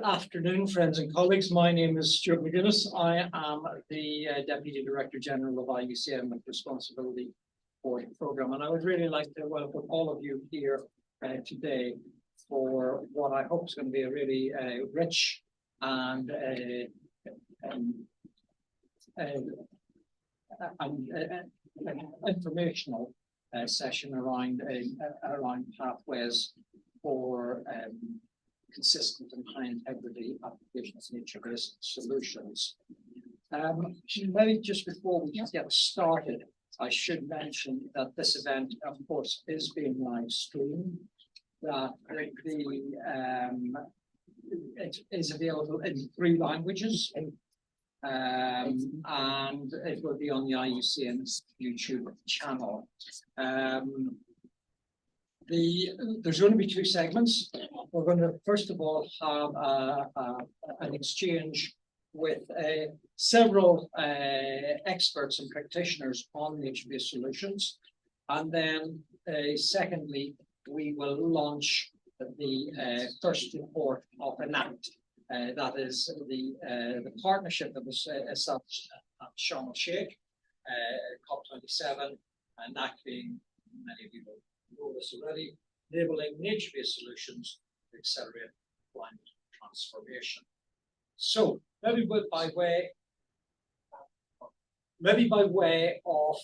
afternoon, friends and colleagues. My name is Stuart McGuinness. I am the Deputy Director General of IUCN with responsibility for the programme. And I would really like to welcome all of you here today for what I hope is going to be a really rich and informational session around pathways for consistent and high integrity applications of nature-based solutions. Maybe just before we get started, I should mention that this event, of course, is being live streamed. That it is available in 3 languages, and it will be on the IUCN YouTube channel. There's going to be 2 segments. We're going to first of all have an exchange with several experts and practitioners on nature-based solutions, and then secondly, we will launch the first report of ENACT. That is the partnership that was established at Sharm el-Sheikh, COP27, and that being, many of you know this already, enabling nature-based solutions to accelerate climate transformation. So maybe by way of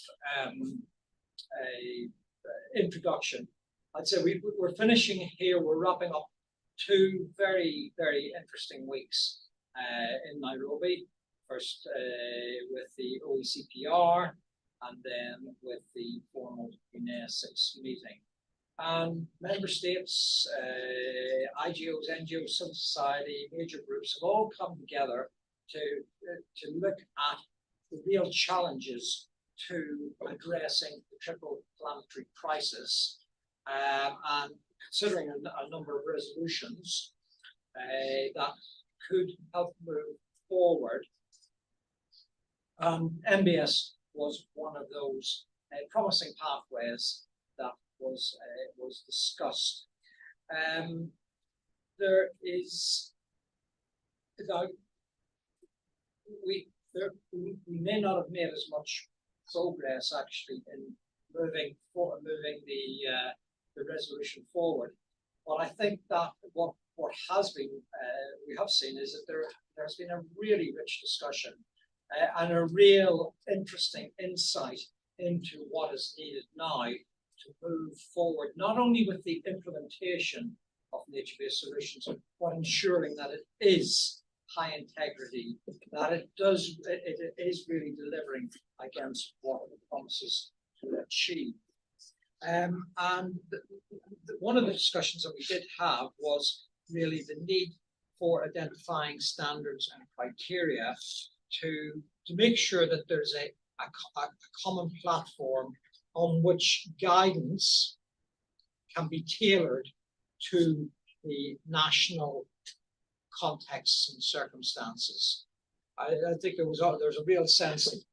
a introduction, I'd say we're finishing here. We're wrapping up 2 very, very interesting weeks in Nairobi. First with the OECPR, and then with the formal UNEA Res meeting. And member states, IGOs, NGOs, civil society, major groups have all come together to look at the real challenges to addressing the triple planetary crisis, and considering a number of resolutions that could help move forward. NbS was one of those promising pathways that was discussed. There is we may not have made as much progress actually in moving the resolution forward, but I think that what has been we have seen is that there's been a really rich discussion and a real interesting insight into what is needed now to move forward, not only with the implementation of nature-based solutions, but ensuring that it is high integrity, that it is really delivering against what it promises to achieve. And one of the discussions that we did have was really the need for identifying standards and criteria to make sure that there's a common platform on which guidance can be tailored to the national contexts and circumstances. I think there's a real sense that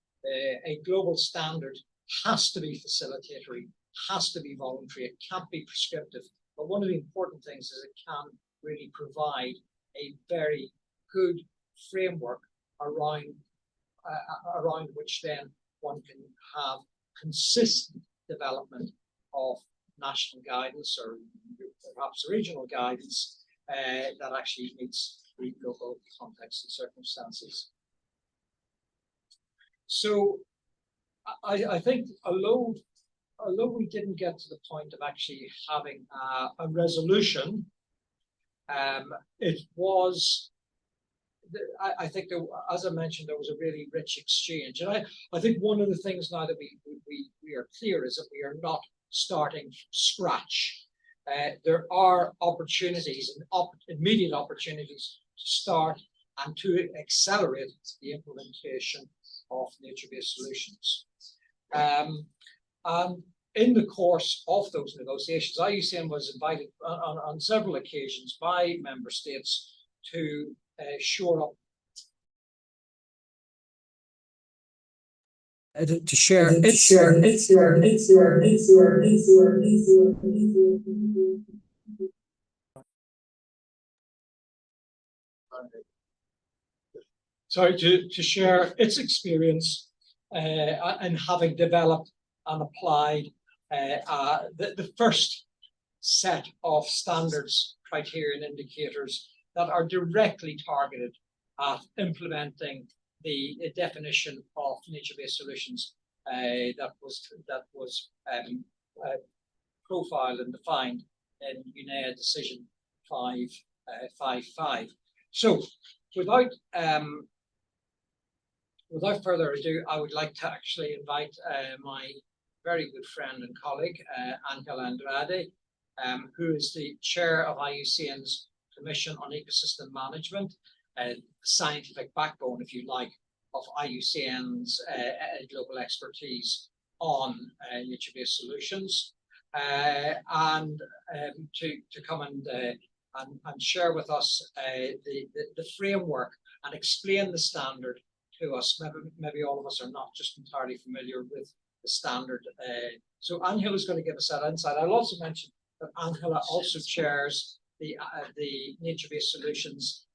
a global standard has to be facilitatory, has to be voluntary, it can't be prescriptive. But one of the important things is it can really provide a very good framework around which then one can have consistent development of national guidance or perhaps regional guidance that actually meets the local context and circumstances. So I think although we didn't get to the point of actually having a resolution, it was, I think, as I mentioned, there was a really rich exchange. And I think one of the things now that we are clear is that we are not starting from scratch. There are opportunities and immediate opportunities to start and to accelerate the implementation of nature-based solutions. And in the course of those negotiations, IUCN was invited on several occasions by member states to shore up, to share Sorry, to share its experience in having developed and applied the first set of standards, criteria, and indicators that are directly targeted at implementing the definition of nature-based solutions that was profiled and defined in UNEA Decision 555. So, without further ado, I would like to actually invite my very good friend and colleague, Angela Andrade, who is the chair of IUCN's Commission on Ecosystem Management, scientific backbone, if you like, of IUCN's global expertise on nature-based solutions, and to come and share with us the framework and explain the standard to us. Maybe all of us are not just entirely familiar with the standard. So Angela is going to give us that insight. I'll also mention that Angela also chairs the Nature-Based Solutions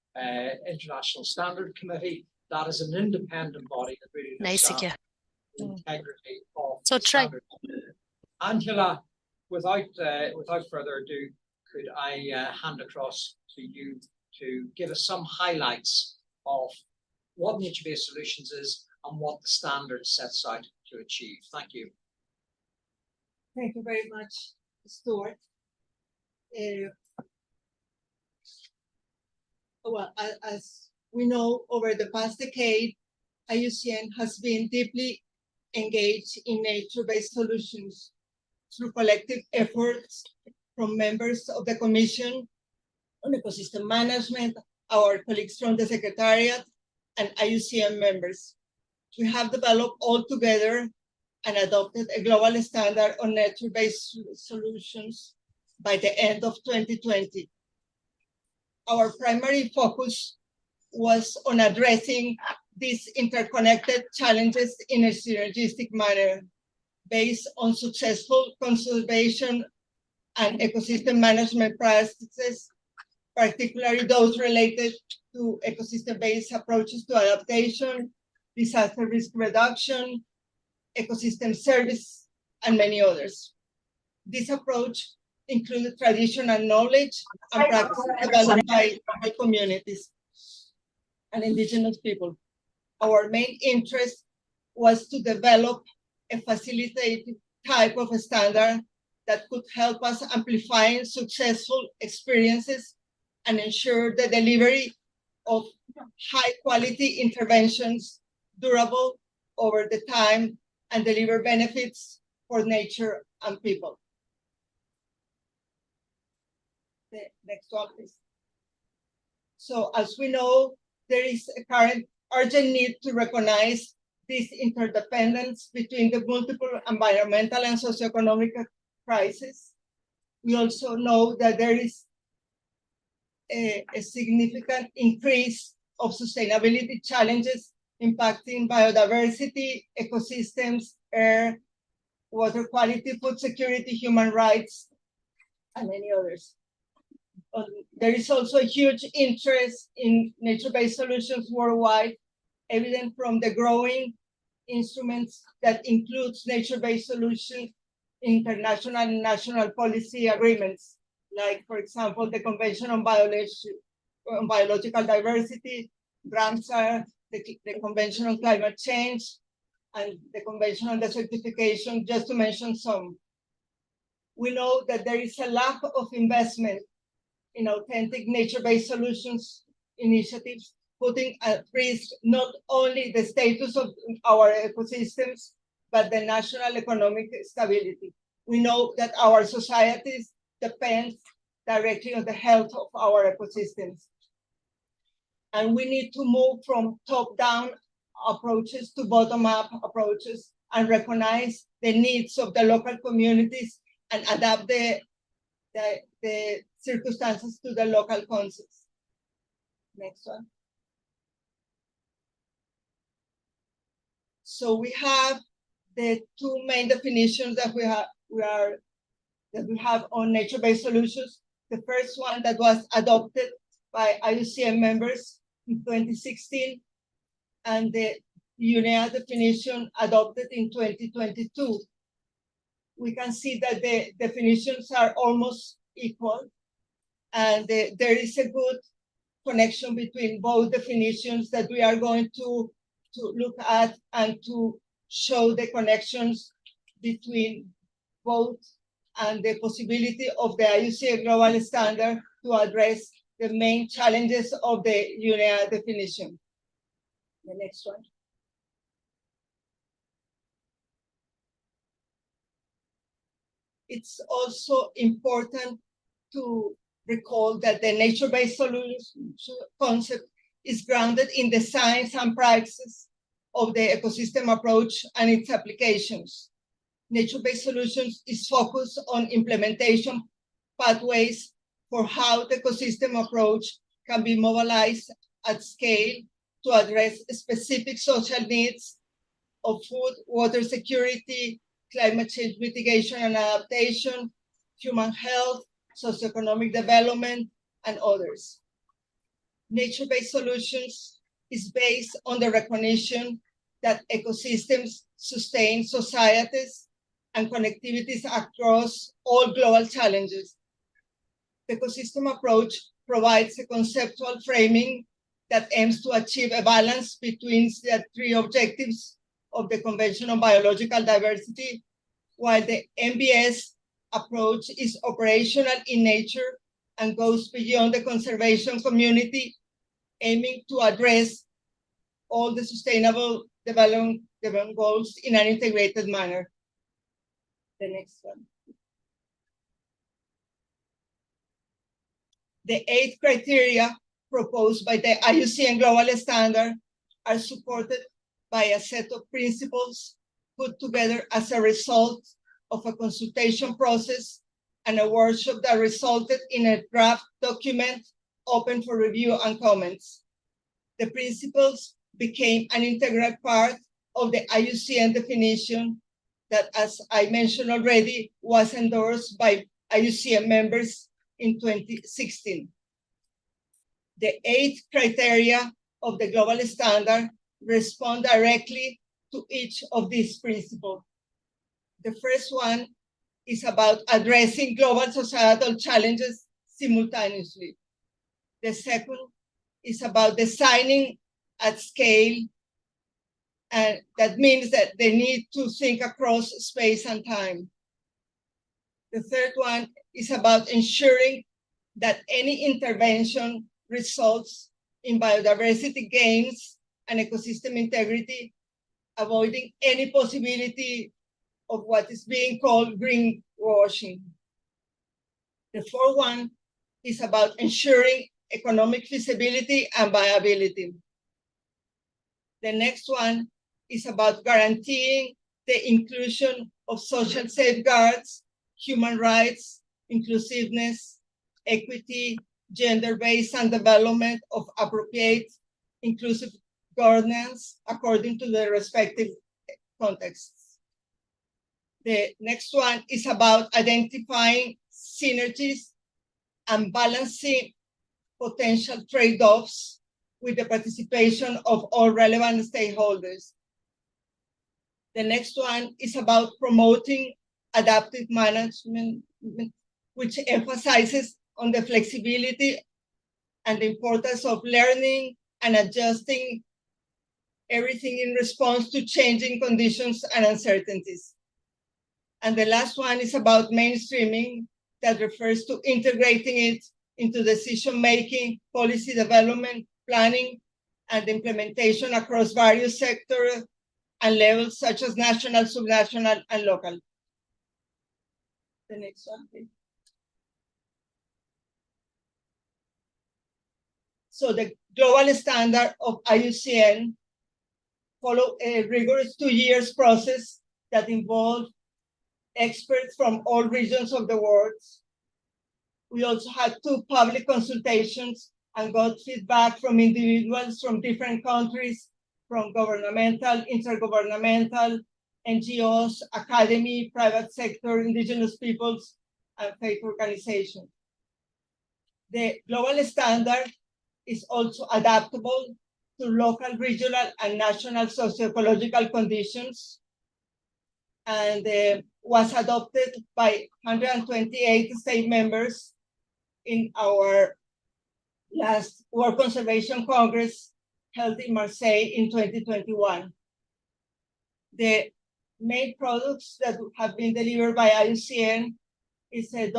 International Standard Committee. That is an independent body that really looks at the integrity of the standard. Angela, without further ado, could I hand across to you to give us some highlights of what nature-based solutions is and what the standard sets out to achieve. Thank you. Thank you very much, Stuart. Well, as we know, over the past decade, IUCN has been deeply engaged in nature-based solutions through collective efforts from members of the Commission on Ecosystem Management, our colleagues from the Secretariat, and IUCN members. We have developed all together and adopted a global standard on nature-based solutions by the end of 2020. Our primary focus was on addressing these interconnected challenges in a synergistic manner based on successful conservation and ecosystem management practices, particularly those related to ecosystem-based approaches to adaptation, disaster risk reduction, ecosystem service, and many others. This approach included traditional knowledge and practices developed by communities and indigenous people. Our main interest was to develop a facilitated type of a standard that could help us amplifying successful experiences and ensure the delivery of high-quality interventions, durable over the time, and deliver benefits for nature and people. The next one, please. So, as we know, there is a current urgent need to recognize this interdependence between the multiple environmental and socioeconomic crises. We also know that there is a significant increase of sustainability challenges impacting biodiversity, ecosystems, air, water quality, food security, human rights, and many others. There is also a huge interest in nature-based solutions worldwide, evident from the growing instruments that includes nature-based solutions in international and national policy agreements, like, for example, the Convention on Biological Diversity, Ramsar, the Convention on Climate Change, and the Convention on Desertification, just to mention some. We know that there is a lack of investment in authentic nature-based solutions initiatives, putting at risk not only the status of our ecosystems, but the national economic stability. We know that our societies depend directly on the health of our ecosystems. And we need to move from top-down approaches to bottom-up approaches and recognize the needs of the local communities and adapt the circumstances to the local context. Next one. So we have the two main definitions that we have on nature-based solutions. The first one that was adopted by IUCN members in 2016 and the UNEA definition adopted in 2022. We can see that the definitions are almost equal, and there is a good connection between both definitions that we are going to look at and to show the connections between both and the possibility of the IUCN Global Standard to address the main challenges of the UNEA definition. The next one. It's also important to recall that the nature-based solution concept is grounded in the science and practice of the ecosystem approach and its applications. Nature-based solutions is focused on implementation pathways for how the ecosystem approach can be mobilized at scale to address specific social needs of food, water security, climate change mitigation and adaptation, human health, socioeconomic development, and others. Nature-based solutions is based on the recognition that ecosystems sustain societies and connectivities across all global challenges. The ecosystem approach provides a conceptual framing that aims to achieve a balance between the three objectives of the Convention on Biological Diversity, while the NbS approach is operational in nature and goes beyond the conservation community, aiming to address all the sustainable development goals in an integrated manner. The next one. The 8 criteria proposed by the IUCN Global Standard are supported by a set of principles put together as a result of a consultation process and a workshop that resulted in a draft document open for review and comments. The principles became an integral part of the IUCN definition that, as I mentioned already, was endorsed by IUCN members in 2016. The 8 criteria of the global standard respond directly to each of these principles. The first one is about addressing global societal challenges simultaneously. The second is about designing at scale, and that means that they need to think across space and time. The third one is about ensuring that any intervention results in biodiversity gains and ecosystem integrity, avoiding any possibility of what is being called greenwashing. The fourth one is about ensuring economic feasibility and viability. The next one is about guaranteeing the inclusion of social safeguards, human rights, inclusiveness, equity, gender-based and development of appropriate inclusive governance according to the respective contexts. The next one is about identifying synergies and balancing potential trade-offs with the participation of all relevant stakeholders. The next one is about promoting adaptive management, which emphasizes on the flexibility and the importance of learning and adjusting everything in response to changing conditions and uncertainties. And the last one is about mainstreaming, that refers to integrating it into decision-making, policy development, planning, and implementation across various sectors and levels such as national, subnational, and local. The next one, please. So the global standard of IUCN follow a rigorous 2 years process that involved experts from all regions of the world. We also had 2 public consultations and got feedback from individuals from different countries, from governmental, intergovernmental, NGOs, academy, private sector, indigenous peoples, and faith organizations. The global standard is also adaptable to local, regional, and national socio-ecological conditions, and was adopted by 128 state members in our last World Conservation Congress held in Marseille in 2021. The main products that have been delivered by IUCN is a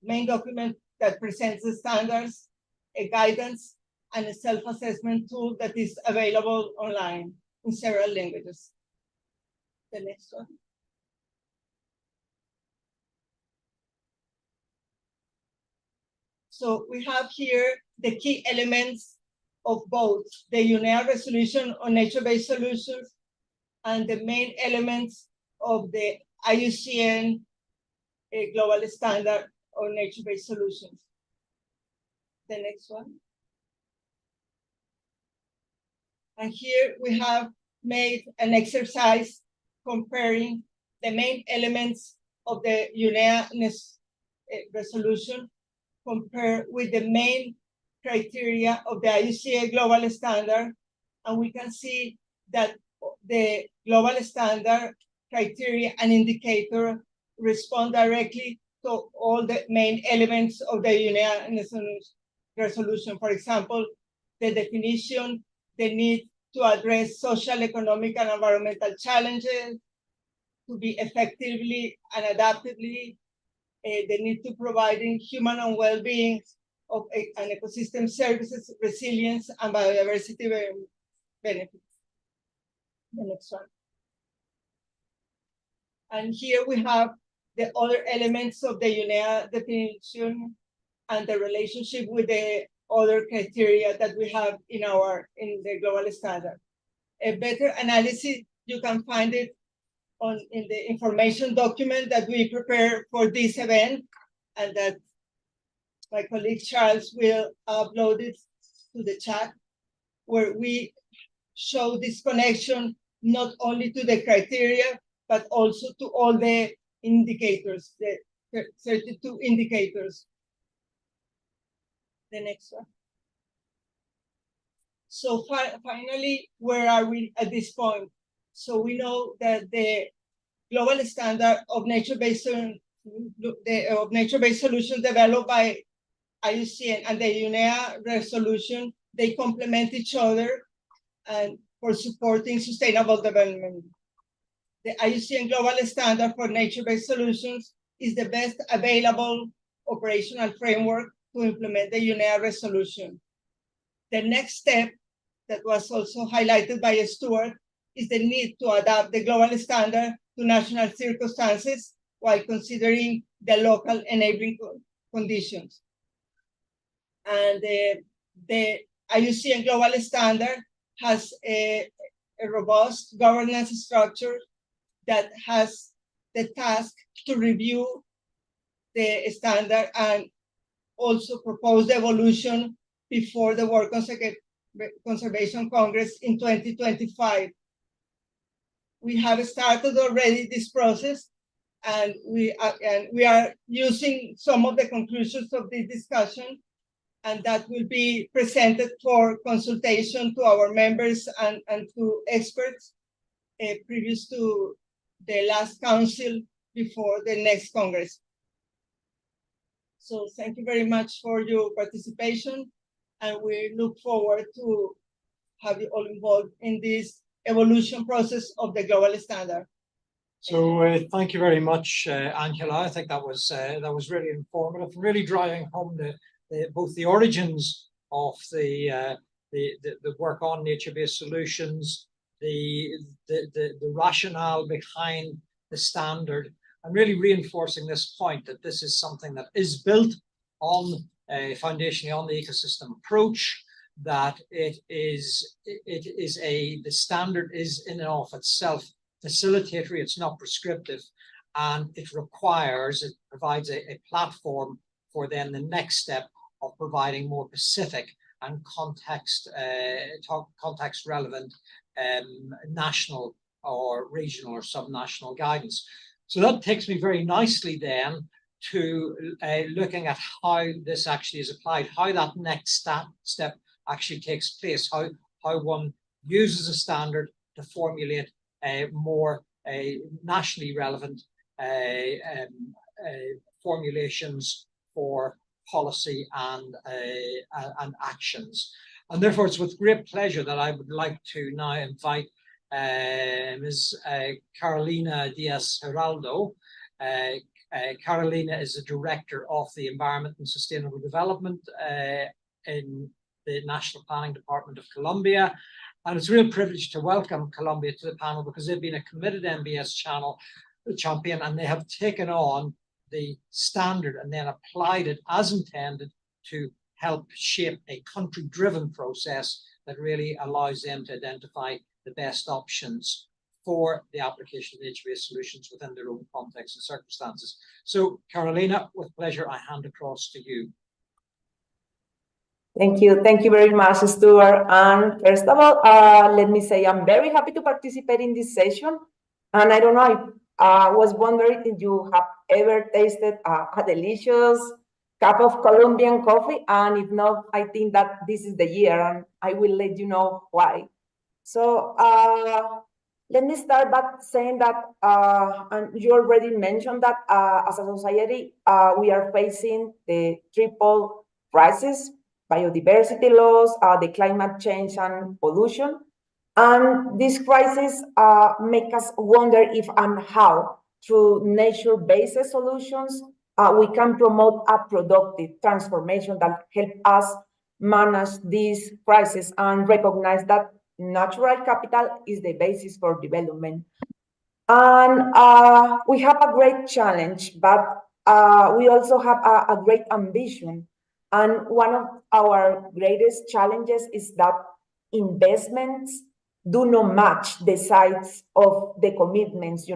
main document that presents the standards, a guidance, and a self-assessment tool that is available online in several languages. The next one. So we have here the key elements of both the UNEA resolution on nature-based solutions and the main elements of the IUCN Global Standard on nature-based solutions. The next one. And here we have made an exercise comparing the main elements of the UNEA resolution compared with the main criteria of the IUCN Global Standard. And we can see that the Global Standard criteria and indicator respond directly to all the main elements of the UNEA resolution. For example, the definition, the need to address social, economic, and environmental challenges, to be effectively and adaptively, the need to providing human and well-being of an ecosystem services, resilience, and biodiversity benefits. The next one. And here we have the other elements of the UNEA definition and the relationship with the other criteria that we have in the global standard. A better analysis, you can find it in the information document that we prepare for this event, and that my colleague Charles will upload it to the chat, where we show this connection not only to the criteria, but also to all the indicators, the 32 indicators. The next one. So finally, where are we at this point? So we know that the global standard of nature-based solutions developed by IUCN and the UNEA resolution, they complement each other and for supporting sustainable development. The IUCN Global Standard for Nature-Based Solutions is the best available operational framework to implement the UNEA resolution. The next step that was also highlighted by Stuart is the need to adapt the global standard to national circumstances while considering the local enabling conditions. And the IUCN Global Standard has a robust governance structure that has the task to review the standard and also propose the evolution before the World Conservation Congress in 2025. We have started already this process, and we are using some of the conclusions of this discussion, and that will be presented for consultation to our members and to experts previous to the last council before the next Congress. So thank you very much for your participation, and we look forward to have you all involved in this evolution process of the global standard. So thank you very much, Angela. I think that was really informative, really driving home both the origins of the work on nature-based solutions, the rationale behind the standard, and really reinforcing this point that this is something that is built on foundationally on the ecosystem approach, that the standard is in and of itself facilitatory, it's not prescriptive, and it provides a platform for then the next step of providing more specific and context relevant national or regional or subnational guidance. So that takes me very nicely then to looking at how this actually is applied, how that next step actually takes place, how one uses a standard to formulate more nationally relevant formulations for policy and actions. And therefore, it's with great pleasure that I would like to now invite Ms. Carolina Diaz-Geraldo. Carolina is the Director of the Environment and Sustainable Development in the National Planning Department of Colombia. And it's a real privilege to welcome Colombia to the panel because they've been a committed NbS champion, and they have taken on the standard and then applied it as intended to help shape a country-driven process that really allows them to identify the best options for the application of HVAC solutions within their own context and circumstances. So, Carolina, with pleasure, I hand across to you. Thank you very much, Stuart. And first of all, let me say I'm very happy to participate in this session. And I don't know, if I was wondering if you have ever tasted a delicious cup of Colombian coffee, and if not, I think that this is the year, and I will let you know why. So let me start by saying that, and you already mentioned that as a society, we are facing the triple crisis: biodiversity loss, the climate change, and pollution. And this crisis make us wonder if and how, through nature-based solutions, we can promote a productive transformation that help us manage this crisis and recognize that natural capital is the basis for development. And we have a great challenge, but we also have a great ambition. And one of our greatest challenges is that investments do not match the size of the commitments.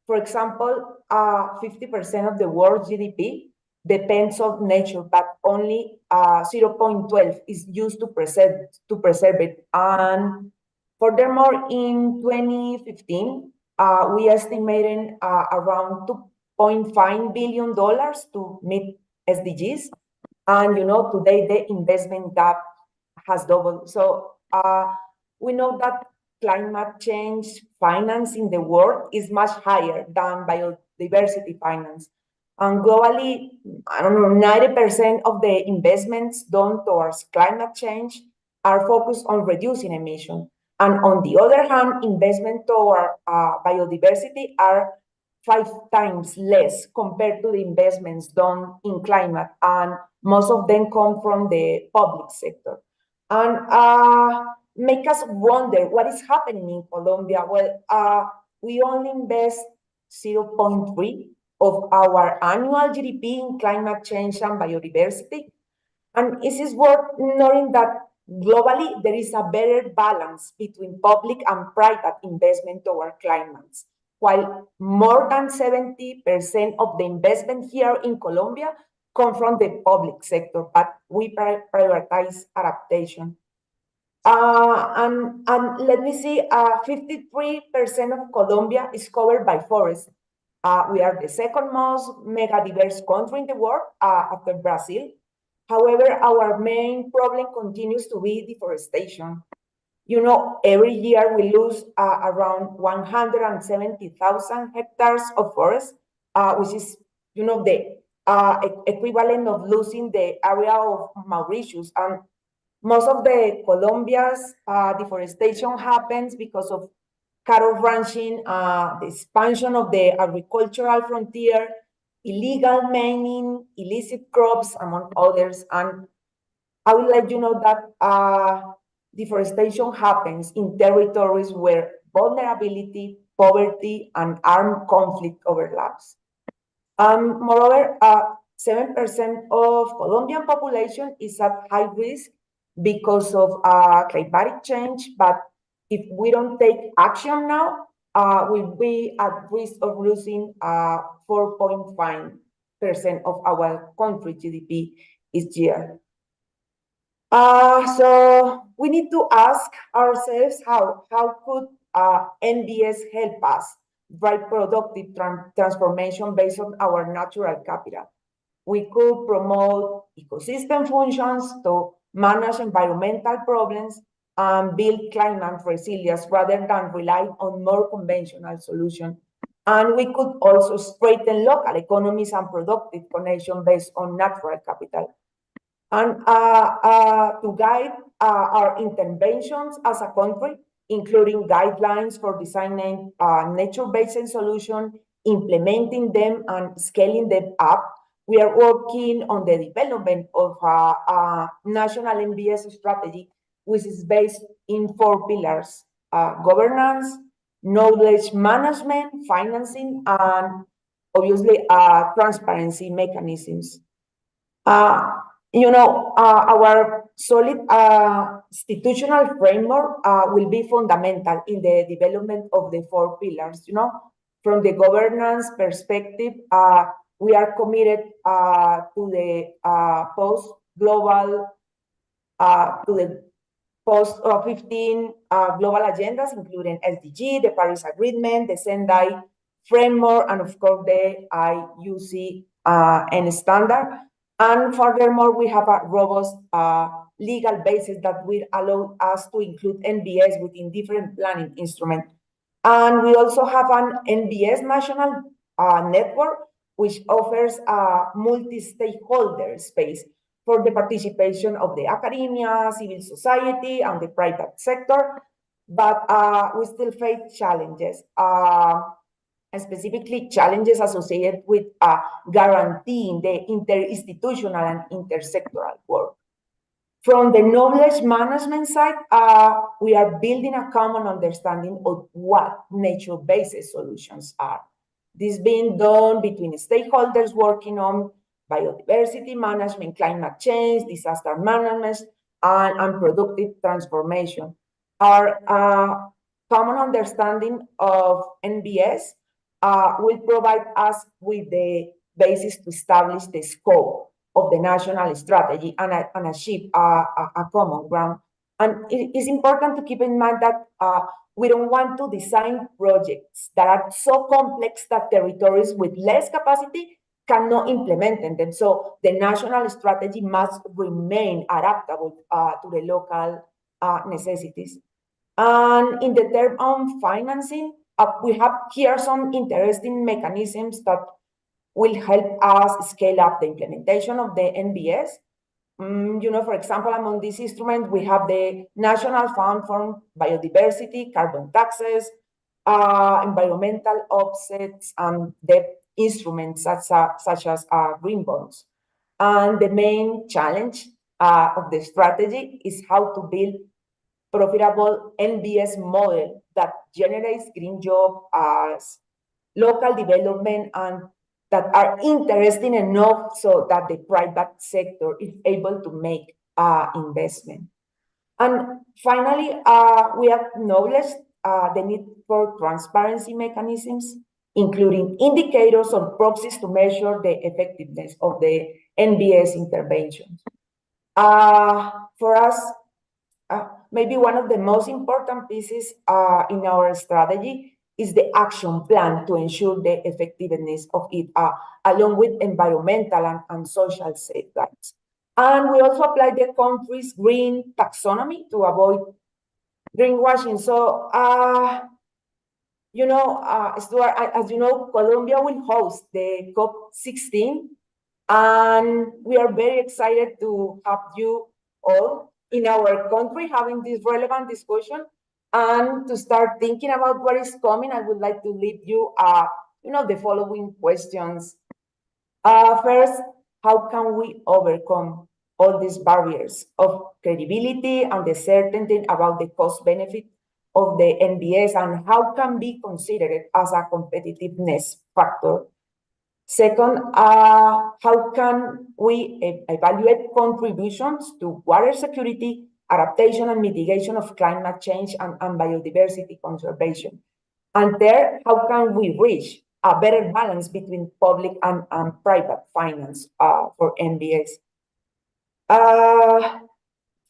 For example, 50% of the world's GDP depends on nature, but only 0.12 is used to preserve it. And furthermore, in 2015, we estimated around $2.5 billion to meet SDGs. And today the investment gap has doubled. So we know that climate change finance in the world is much higher than biodiversity finance. And globally, I don't know, 90% of the investments done towards climate change are focused on reducing emissions. And on the other hand, investment toward biodiversity are 5 times less compared to the investments done in climate. And most of them come from the public sector. And make us wonder what is happening in Colombia. Well, we only invest 0.3 of our annual GDP in climate change and biodiversity. And it is worth noting that globally, there is a better balance between public and private investment toward climates. While more than 70% of the investment here in Colombia come from the public sector, but we prioritize adaptation. And let me see, 53% of Colombia is covered by forests. We are the second most mega diverse country in the world after Brazil. However, our main problem continues to be deforestation. Every year we lose around 170,000 hectares of forest, which is, the equivalent of losing the area of Mauritius. And most of the Colombia's deforestation happens because of cattle ranching, the expansion of the agricultural frontier, illegal mining, illicit crops, among others. And I will let you know that deforestation happens in territories where vulnerability, poverty, and armed conflict overlaps. Moreover, 7% of Colombian population is at high risk because of climatic change, but if we don't take action now, we'll be at risk of losing 4.5% of our country GDP each year. So we need to ask ourselves how could NbS help us drive productive transformation based on our natural capital. We could promote ecosystem functions to manage environmental problems and build climate resilience rather than rely on more conventional solutions. And we could also strengthen local economies and productive connection based on natural capital. And to guide our interventions as a country, including guidelines for designing nature-based solutions, implementing them and scaling them up, we are working on the development of a national NbS strategy, which is based in 4 pillars: governance, knowledge management, financing, and obviously transparency mechanisms. Our solid institutional framework will be fundamental in the development of the 4 pillars. From the governance perspective, we are committed to the post-global, to the post-15 global agendas, including SDG, the Paris Agreement, the Sendai framework, and of course the IUCN standard. And furthermore, we have a robust legal basis that will allow us to include NbS within different planning instruments. And we also have an NbS national network, which offers a multi-stakeholder space for the participation of the academia, civil society, and the private sector. But we still face challenges, specifically challenges associated with guaranteeing the interinstitutional and intersectoral work. From the knowledge management side, we are building a common understanding of what nature-based solutions are. This being done between stakeholders working on biodiversity management, climate change, disaster management, and productive transformation. Our common understanding of NbS will provide us with the basis to establish the scope of the national strategy and achieve a common ground. And it is important to keep in mind that we don't want to design projects that are so complex that territories with less capacity cannot implement them. So the national strategy must remain adaptable to the local necessities. And in the term of financing, we have here some interesting mechanisms that will help us scale up the implementation of the NbS. For example, among these instruments, we have the National Fund for Biodiversity, carbon taxes, environmental offsets, and debt instruments such as green bonds. And the main challenge of the strategy is how to build profitable NbS model that generates green jobs, local development, and that are interesting enough so that the private sector is able to make investment. And finally, we acknowledge the need for transparency mechanisms, including indicators or proxies to measure the effectiveness of the NbS interventions. For us, maybe one of the most important pieces in our strategy is the action plan to ensure the effectiveness of it, along with environmental and social safeguards. And we also apply the country's green taxonomy to avoid greenwashing. So, Stuart, as you know, Colombia will host the COP16, and we are very excited to have you all in our country having this relevant discussion. And to start thinking about what is coming, I would like to leave you, the following questions. First, how can we overcome all these barriers of credibility and the certainty about the cost benefit of the NbS, and how can be considered as a competitiveness factor? Second, how can we evaluate contributions to water security, adaptation and mitigation of climate change, and biodiversity conservation? And third, how can we reach a better balance between public and private finance for NbS?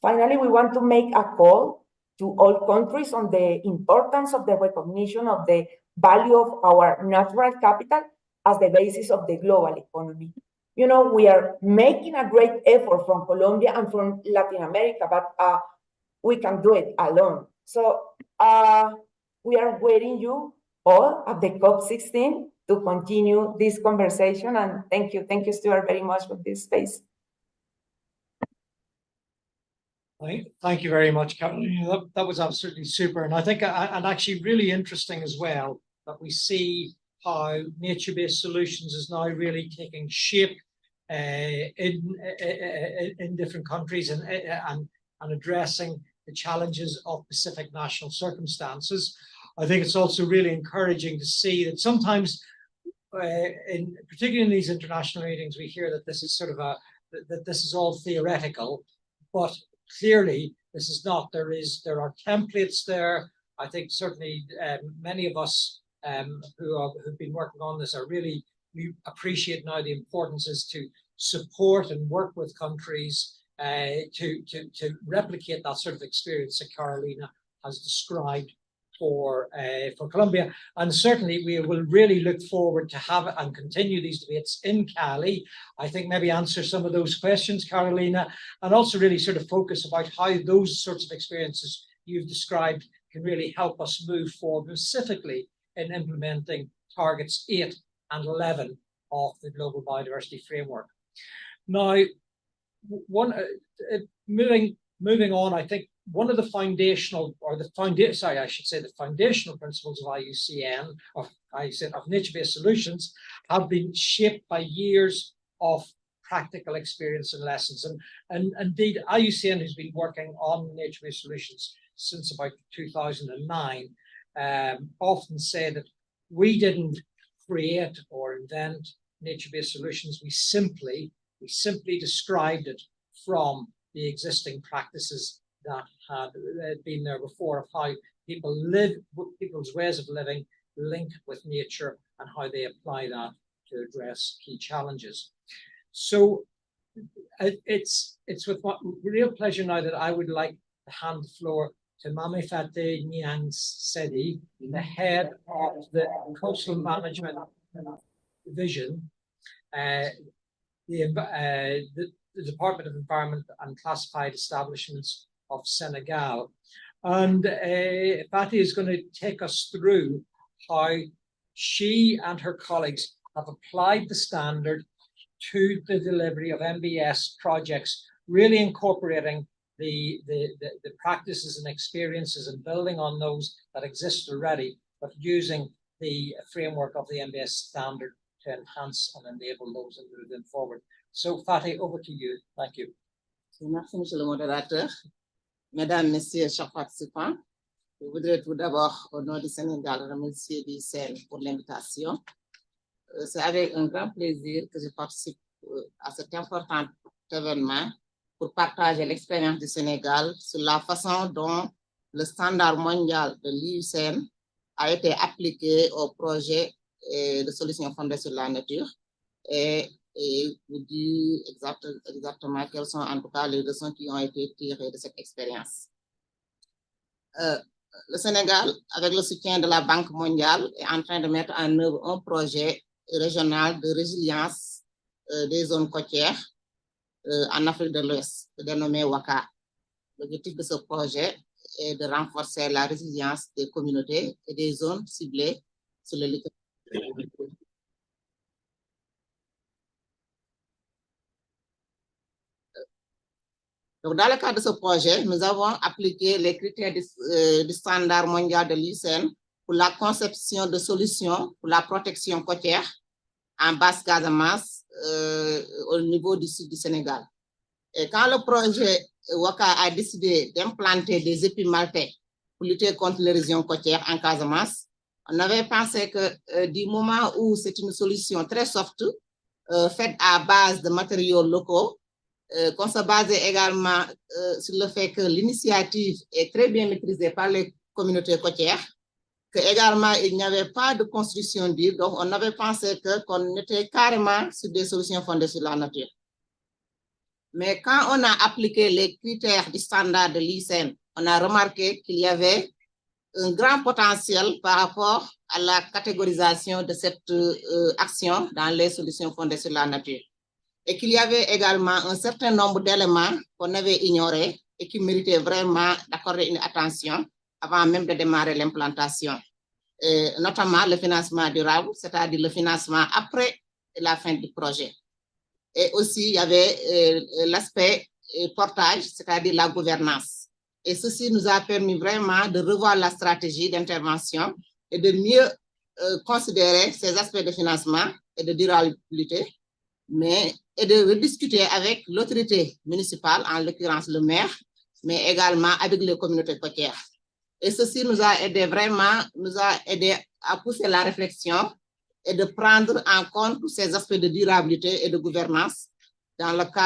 Finally, we want to make a call to all countries on the importance of the recognition of the value of our natural capital as the basis of the global economy. You know, we are making a great effort from Colombia and from Latin America, but we can do it alone. So we are waiting you all at the COP16 to continue this conversation. And thank you, Stuart, very much for this space. Thank you very much, Carolina. That was absolutely super. And I think, and actually really interesting as well, that we see how nature-based solutions is now really taking shape in different countries and addressing the challenges of specific national circumstances. I think it's also really encouraging to see that sometimes, particularly in these international meetings, we hear that this is sort of that this is all theoretical, but clearly this is not. There are templates there. I think certainly many of us who've been working on this we appreciate now the importance is to support and work with countries to replicate that sort of experience that Carolina has described for Colombia. And certainly we will really look forward to have and continue these debates in Cali. I think maybe answer some of those questions, Carolina, and also really sort of focus about how those sorts of experiences you've described can really help us move forward, specifically in implementing targets 8 and 11 of the Global Biodiversity Framework. Now, moving on, I think one of the foundational principles of IUCN, of nature-based solutions, have been shaped by years of practical experience and lessons. And indeed, IUCN has been working on nature-based solutions since about 2009. Often say that we didn't create or invent nature-based solutions. We simply described it from the existing practices that had been there before, of how people live, people's ways of living link with nature and how they apply that to address key challenges. So it's with real pleasure now that I would like to hand the floor to Mamefate Nyang-Sedi, the head of the Coastal Management Division, the Department of Environment and Classified Establishments of Senegal. And Fatih is going to take us through how she and her colleagues have applied the standard to the delivery of NbS projects, really incorporating the practices and experiences and building on those that exist already, but using the framework of the NbS standard to enhance and enable those and move them forward. So Fatih, over to you. Thank you. Merci, Monsieur le Modérateur. Mesdames, Messieurs, chers participants, je voudrais tout d'abord, au nom du Sénégal, remercier l'IUCN pour l'invitation. C'est avec un grand plaisir que je participe à cet important événement pour partager l'expérience du Sénégal sur la façon dont le standard mondial de l'IUCN a été appliqué au projet de solutions fondées sur la nature et vous dire exactement quelles sont en tout cas les leçons qui ont été tirées de cette expérience. Le Sénégal, avec le soutien de la Banque mondiale, est en train de mettre en œuvre un projet régional de résilience des zones côtières en Afrique de l'Ouest, dénommé WACA. L'objectif de ce projet est de renforcer la résilience des communautés et des zones ciblées sur le littoral. Donc, dans le cadre de ce projet, nous avons appliqué les critères du standard mondial de l'IUCN pour la conception de solutions pour la protection côtière en Basse-Casamance au niveau du sud du Sénégal. Et quand le projet WACA a décidé d'implanter des épis maltais pour lutter contre l'érosion côtière en Casamance, on avait pensé que du moment où c'est une solution très soft, faite à base de matériaux locaux, qu'on se basait également sur le fait que l'initiative est très bien maîtrisée par les communautés côtières, que également il n'y avait pas de construction d'îles, donc on avait pensé qu'on était carrément sur des solutions fondées sur la nature. Mais quand on a appliqué les critères du standard de l'IUCN, on a remarqué qu'il y avait un grand potentiel par rapport à la catégorisation de cette action dans les solutions fondées sur la nature. Et qu'il y avait également un certain nombre d'éléments qu'on avait ignorés et qui méritaient vraiment d'accorder une attention avant même de démarrer l'implantation. Notamment le financement durable, c'est-à-dire le financement après la fin du projet. Et aussi, il y avait l'aspect portage, c'est-à-dire la gouvernance. Et ceci nous a permis vraiment de revoir la stratégie d'intervention et de mieux considérer ces aspects de financement et de durabilité, et de rediscuter avec l'autorité municipale, en l'occurrence le maire, mais également avec les communautés côtières. Et ceci nous a aidé vraiment, à pousser la réflexion et de prendre en compte tous ces aspects de durabilité et de gouvernance,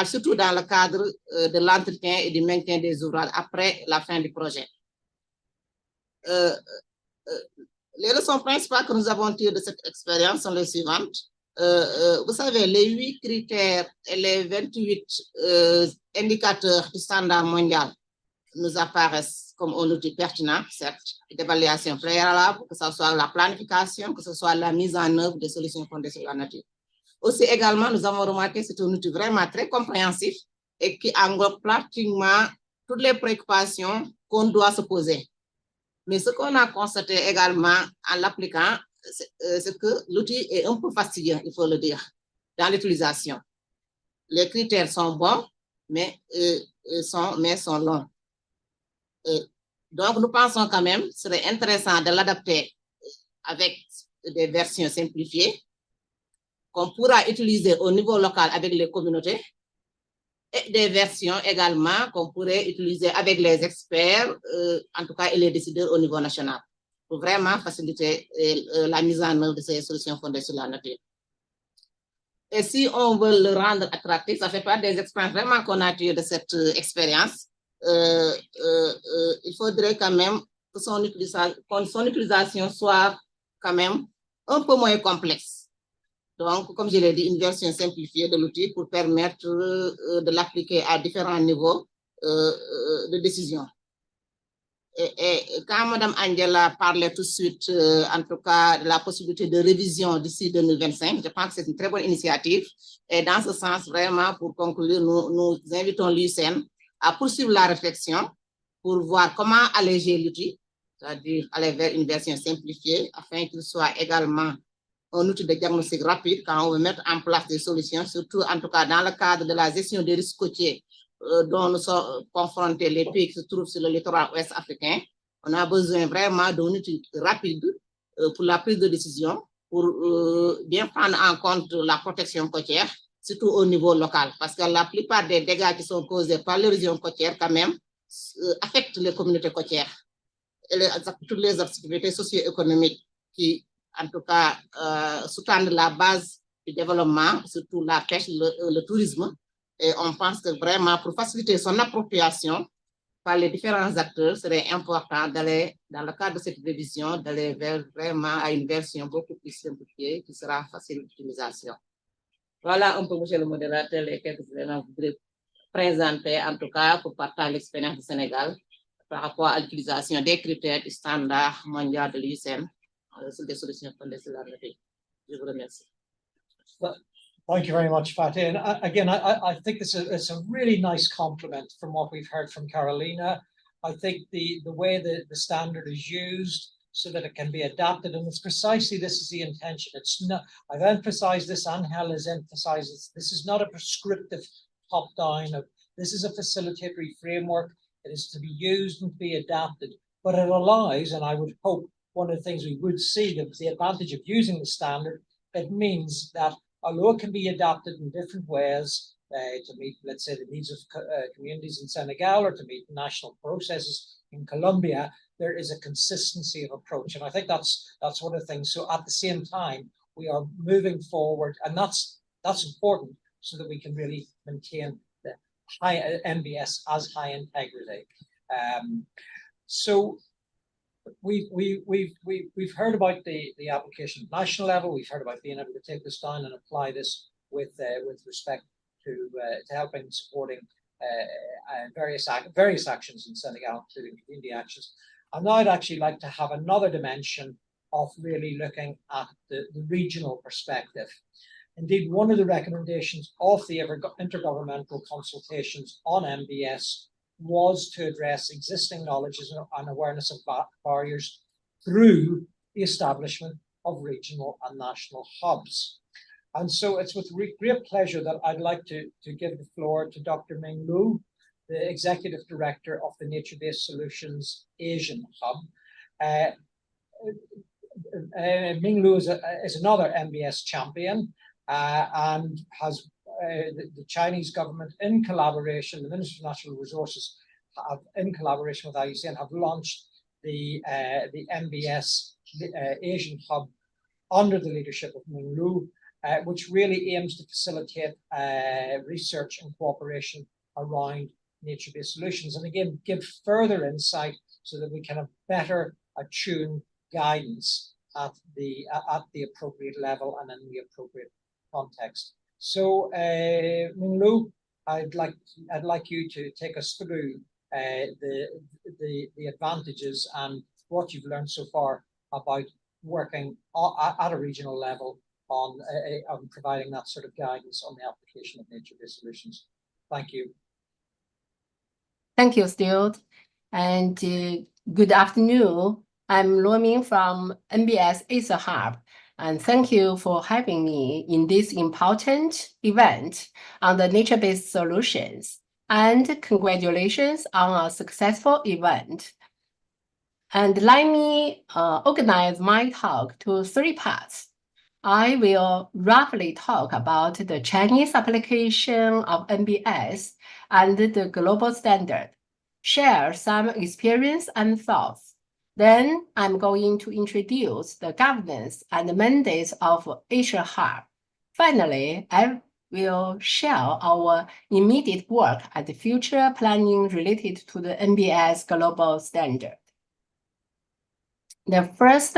surtout dans le cadre de l'entretien et du maintien des ouvrages après la fin du projet. Les leçons principales que nous avons tirées de cette expérience sont les suivantes. Vous savez, les 8 critères et les 28 indicateurs du standard mondial nous apparaissent comme un outil pertinent, certes, d'évaluation préalable, que ce soit la planification, que ce soit la mise en œuvre des solutions fondées sur la nature. Aussi également, nous avons remarqué que c'est un outil vraiment très compréhensif et qui englobe pratiquement toutes les préoccupations qu'on doit se poser. Mais ce qu'on a constaté également en l'appliquant, c'est que l'outil est un peu fastidieux, il faut le dire, dans l'utilisation. Les critères sont bons, mais sont longs. Donc, nous pensons quand même, ce serait intéressant de l'adapter avec des versions simplifiées qu'on pourra utiliser au niveau local avec les communautés et des versions également qu'on pourrait utiliser avec les experts, en tout cas, et les décideurs au niveau national, pour vraiment faciliter la mise en œuvre de ces solutions fondées sur la nature. Et si on veut le rendre attractif, ça fait partie des expériences vraiment qu'on a tirées de cette expérience. Il faudrait quand même que son utilisation soit quand même un peu moins complexe. Donc, comme je l'ai dit, une version simplifiée de l'outil pour permettre de l'appliquer à différents niveaux de décision. Et quand Mme Angela parlait tout de suite, en tout cas, de la possibilité de révision d'ici 2025, je pense que c'est une très bonne initiative. Et dans ce sens, vraiment, pour conclure, nous invitons l'UCN à poursuivre la réflexion pour voir comment alléger l'outil, c'est-à-dire aller vers une version simplifiée, afin qu'il soit également un outil de diagnostic rapide quand on veut mettre en place des solutions, surtout en tout cas dans le cadre de la gestion des risques côtiers dont nous sommes confrontés, les pays qui se trouvent sur le littoral ouest africain. On a besoin vraiment d'un outil rapide pour la prise de décision, pour bien prendre en compte la protection côtière, surtout au niveau local, parce que la plupart des dégâts qui sont causés par les régions côtières, quand même, affectent les communautés côtières et toutes les activités socio-économiques qui, en tout cas, sous-tendent la base du développement, surtout la pêche, le tourisme. Et on pense que vraiment, pour faciliter son appropriation par les différents acteurs, il serait important d'aller, dans le cadre de cette révision, d'aller vraiment à une version beaucoup plus simplifiée qui sera facile d'utilisation. Voilà un peu, monsieur le modérateur, les quelques éléments que je voudrais présenter, en tout cas, pour partager l'expérience du Sénégal par rapport à l'utilisation des critères du standard mondial de l'UCN sur des solutions fondées sur la nature. Je vous remercie. Thank you very much, Fatih. And again, I think this is a really nice compliment from what we've heard from Carolina. I think the way that the standard is used so that it can be adapted, and it's precisely this is the intention. It's not, I've emphasized this, Angel has emphasized this is not a prescriptive top-down, this is a facilitatory framework. It is to be used and to be adapted, but it allows, and I would hope one of the things we would see, the advantage of using the standard, it means that although it can be adapted in different ways to meet, let's say, the needs of communities in Senegal or to meet national processes in Colombia, there is a consistency of approach. And I think that's one of the things. So at the same time, we are moving forward, and that's important so that we can really maintain the high NbS as high integrity. So we've heard about the application at national level. We've heard about being able to take this down and apply this with respect to helping supporting various actions in Senegal, including community actions. And now I'd actually like to have another dimension of really looking at the regional perspective. Indeed, one of the recommendations of the Intergovernmental Consultations on NbS was to address existing knowledges and awareness of barriers through the establishment of regional and national hubs. And so it's with great pleasure that I'd like to give the floor to Dr. Ming Lu, the Executive Director of the Nature-Based Solutions Asian Hub. Ming Lu is another NbS champion and has the Chinese government, in collaboration, the Ministry of Natural Resources, in collaboration with IUCN, have launched the NbS Asian Hub under the leadership of Ming Lu, which really aims to facilitate research and cooperation around nature-based solutions, and again, give further insight so that we can have better attuned guidance at the appropriate level and in the appropriate context. So, Ming Lu, I'd like you to take us through the advantages and what you've learned so far about working at a regional level on providing that sort of guidance on the application of nature-based solutions. Thank you. Thank you, Stuart, and good afternoon. I'm Luo Ming from NbS Asia Hub, and thank you for having me in this important event on the nature-based solutions, and congratulations on a successful event. And let me organize my talk to 3 parts. I will roughly talk about the Chinese application of NbS and the global standard, share some experience and thoughts. Then I'm going to introduce the governance and the mandates of Asia Hub. Finally, I will share our immediate work and the future planning related to the NbS global standard. The first,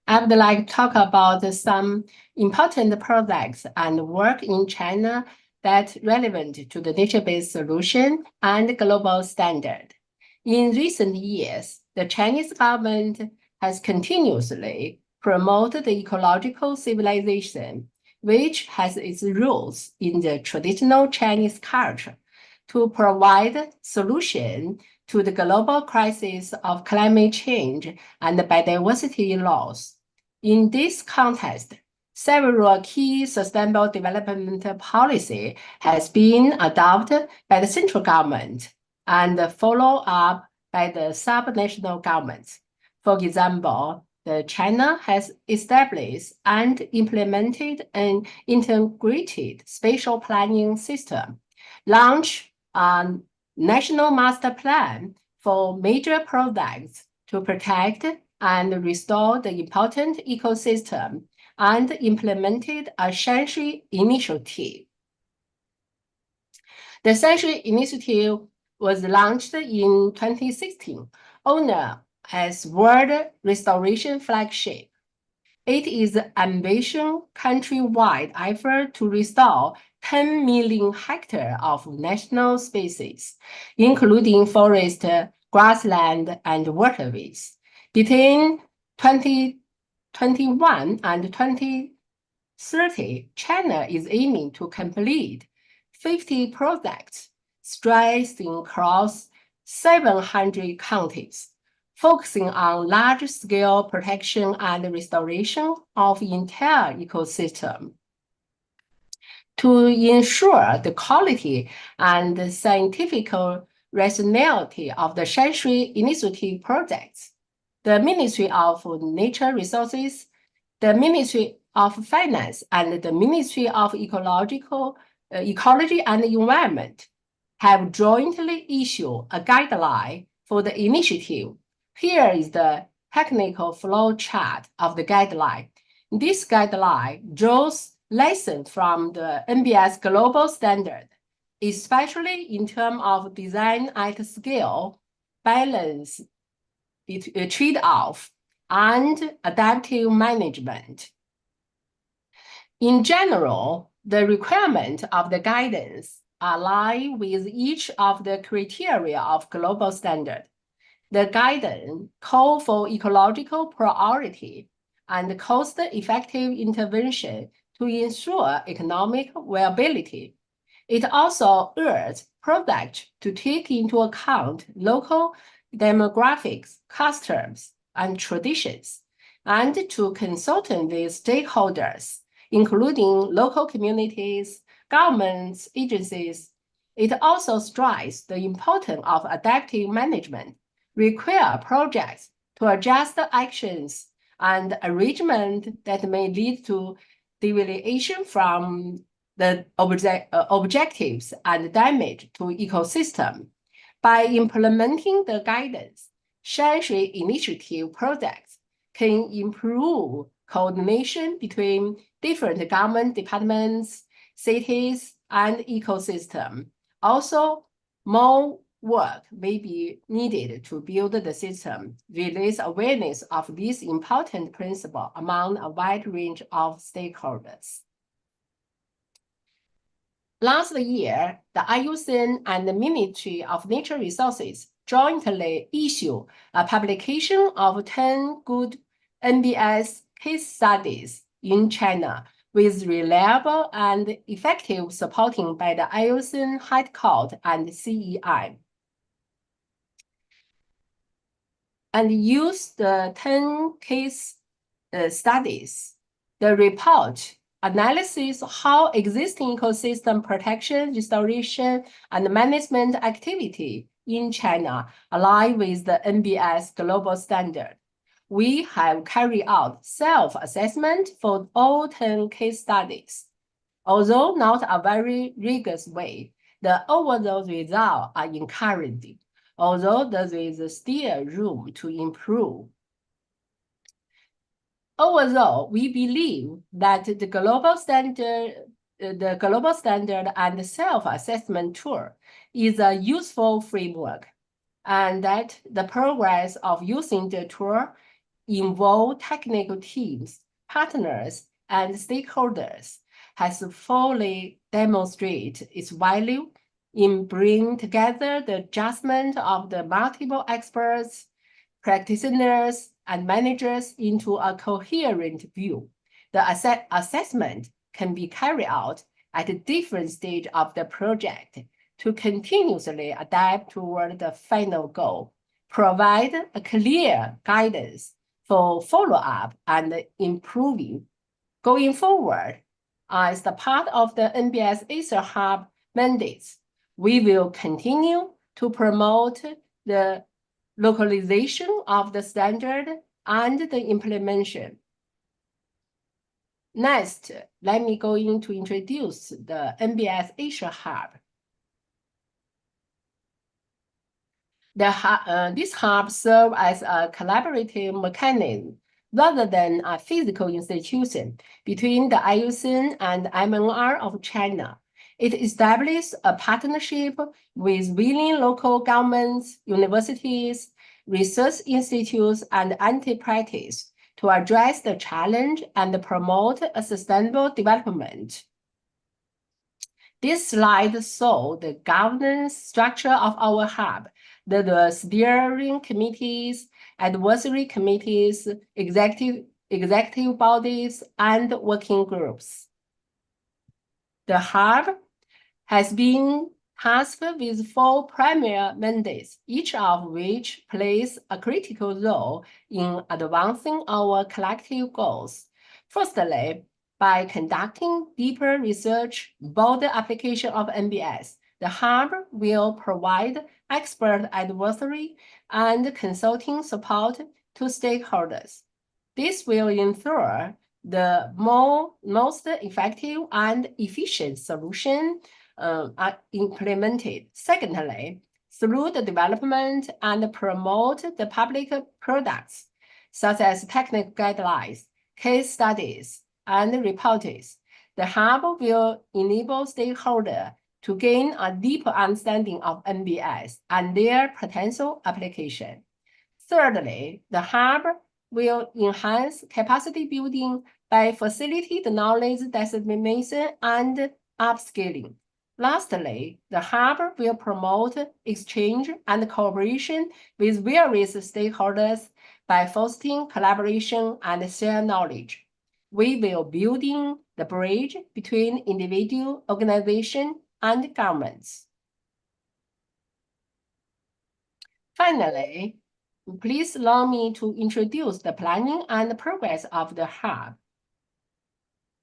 I would like to talk about some important projects and work in China that relevant to the nature-based solution and global standard. In recent years, the Chinese government has continuously promoted the ecological civilization, which has its roots in the traditional Chinese culture, to provide solution to the global crisis of climate change and biodiversity loss. In this context, several key sustainable development policy has been adopted by the central government and followed up by the subnational governments. For example, China has established and implemented an integrated spatial planning system, launched a national master plan for major projects to protect and restore the important ecosystem, and implemented a Shanxi Initiative. The Shanxi Initiative was launched in 2016, honored as World Restoration Flagship. It is an ambitious countrywide effort to restore 10 million hectares of national species, including forest, grassland, and waterways. Between 2021 and 2030, China is aiming to complete 50 projects stretching across 700 counties, focusing on large-scale protection and restoration of the entire ecosystem. To ensure the quality and the scientific rationality of the Shanxi Initiative projects, the Ministry of Natural Resources, the Ministry of Finance, and the Ministry of Ecology and Environment have jointly issued a guideline for the initiative. Here is the technical flow chart of the guideline. This guideline draws lessons from the NbS Global Standard, especially in terms of design at scale, balance, trade-off, and adaptive management. In general, the requirements of the guidance align with each of the criteria of global standard. The guidance call for ecological priority and cost-effective intervention to ensure economic viability. It also urged projects to take into account local demographics, customs, and traditions, and to consult with stakeholders, including local communities, governments, agencies. It also stresses the importance of adaptive management, require projects to adjust actions and arrangement that may lead to deviation from the objectives and damage to ecosystem. By implementing the guidance, Shanshui initiative projects can improve coordination between different government departments, cities, and ecosystem. Also, more work may be needed to build the system, raise awareness of this important principle among a wide range of stakeholders. Last year, the IUCN and the Ministry of Natural Resources jointly issued a publication of 10 good NbS case studies in China with reliable and effective supporting by the IUCN High Court and CEI. And use the 10 case studies. The report analyzes how existing ecosystem protection, restoration, and management activity in China align with the NbS Global Standard. We have carried out self-assessment for all 10 case studies. Although not a very rigorous way, the overall results are encouraging, although there is still room to improve. Overall, we believe that the global standard and self-assessment tool is a useful framework, and that the progress of using the tool involve technical teams, partners, and stakeholders has fully demonstrated its value in bringing together the judgment of the multiple experts, practitioners, and managers into a coherent view. The assessment can be carried out at a different stage of the project to continuously adapt toward the final goal, provide a clear guidance for follow-up and improving. Going forward, as the part of the NbS Asia Hub mandates, we will continue to promote the localization of the standard and the implementation. Next, let me go in to introduce the NbS Asia Hub. This hub serves as a collaborative mechanism rather than a physical institution between the IUCN and MNR of China. It established a partnership with willing local governments, universities, research institutes, and enterprises to address the challenge and promote a sustainable development. This slide shows the governance structure of our hub, the steering committees, advisory committees, executive bodies, and working groups. The hub has been tasked with 4 primary mandates, each of which plays a critical role in advancing our collective goals. Firstly, by conducting deeper research about the application of NbS, the hub will provide expert advisory and consulting support to stakeholders. This will ensure the most effective and efficient solution are implemented. Secondly, through the development and promote the public products, such as technical guidelines, case studies, and reports, the hub will enable stakeholders to gain a deeper understanding of NbS and their potential application. Thirdly, the hub will enhance capacity building by facilitating the knowledge dissemination and upscaling. Lastly, the hub will promote exchange and cooperation with various stakeholders by fostering collaboration and share knowledge. We will building the bridge between individual, organization, and governments. Finally, please allow me to introduce the planning and progress of the hub.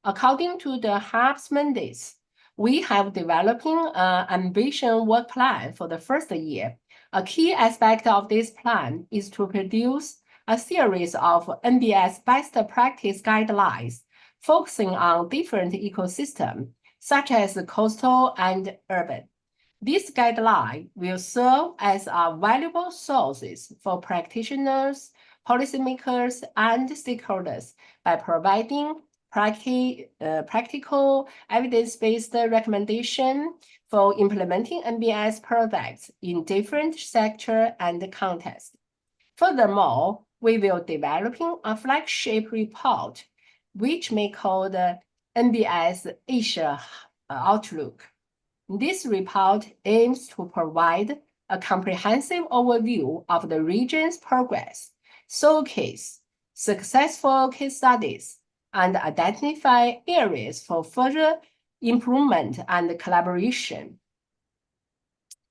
According to the hub's mandates, we have developing an ambition work plan for the first year. A key aspect of this plan is to produce a series of NbS best practice guidelines focusing on different ecosystems, such as coastal and urban. This guideline will serve as a valuable sources for practitioners, policymakers, and stakeholders by providing practical evidence-based recommendation for implementing NbS projects in different sectors and contexts. Furthermore, we will developing a flagship report, which may call the NbS Asia Outlook. This report aims to provide a comprehensive overview of the region's progress, showcase successful case studies, and identify areas for further improvement and collaboration.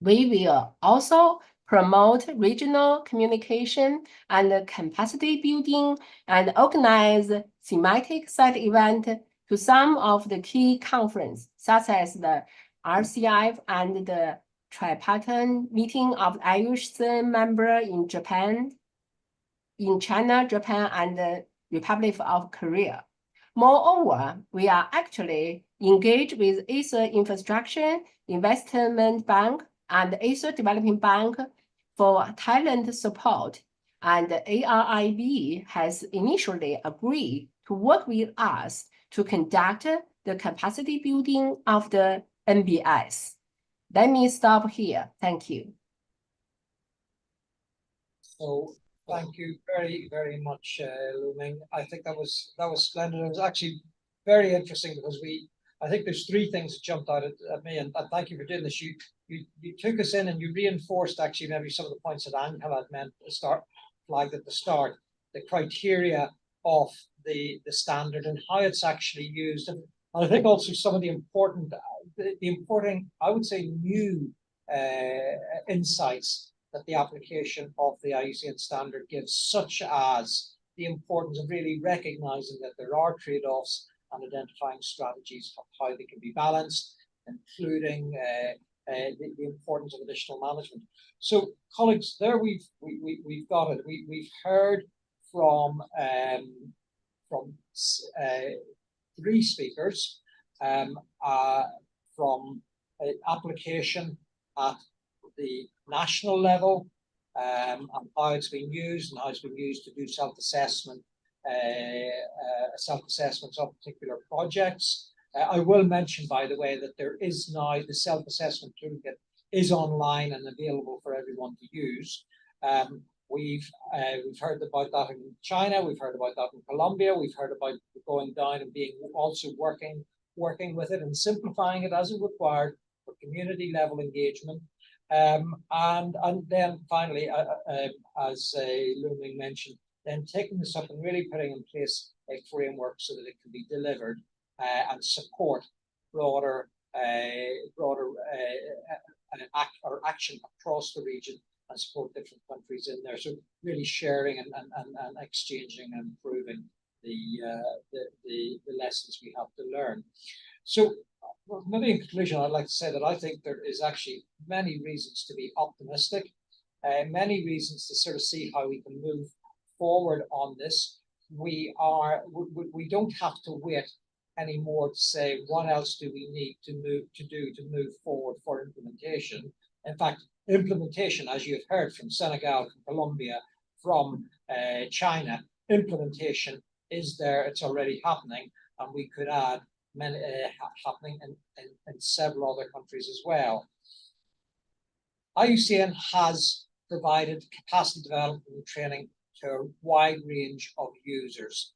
We will also promote regional communication and capacity building and organize thematic side events to some of the key conferences, such as the RCF and the tripartite meeting of IUCN members in Japan, in China, Japan, and the Republic of Korea. Moreover, we are actually engaged with Asia Infrastructure Investment Bank and Asia Development Bank for talent support, and ARIB has initially agreed to work with us to conduct the capacity building of the NbS. Let me stop here. Thank you. So thank you very, very much, Lu Ming. I think that was splendid. It was actually very interesting because I think there's three things that jumped out at me, and thank you for doing this. You took us in and you reinforced actually maybe some of the points that Angela had flagged at the start, the criteria of the standard and how it's actually used, and I think also some of the important, I would say, new insights that the application of the IUCN standard gives, such as the importance of really recognizing that there are trade-offs and identifying strategies of how they can be balanced, including the importance of additional management. So, colleagues, there we've got it. We've heard from three speakers from application at the national level, and how it's been used to do self-assessments of particular projects. I will mention, by the way, that there is now the self-assessment toolkit is online and available for everyone to use. We've heard about that in China, we've heard about that in Colombia, we've heard about going down and being also working with it and simplifying it as it required for community level engagement. And then finally, as Lu Ming mentioned, then taking this up and really putting in place a framework so that it can be delivered and support broader action across the region and support different countries in there. So really sharing and exchanging and improving the lessons we have to learn. So maybe in conclusion, I'd like to say that I think there is actually many reasons to be optimistic, many reasons to sort of see how we can move forward on this. We don't have to wait anymore to say what else do we need to move forward for implementation. In fact, implementation, as you've heard from Senegal, from Colombia, from China, implementation is there, it's already happening, and we could add many happening in several other countries as well. IUCN has provided capacity development and training to a wide range of users,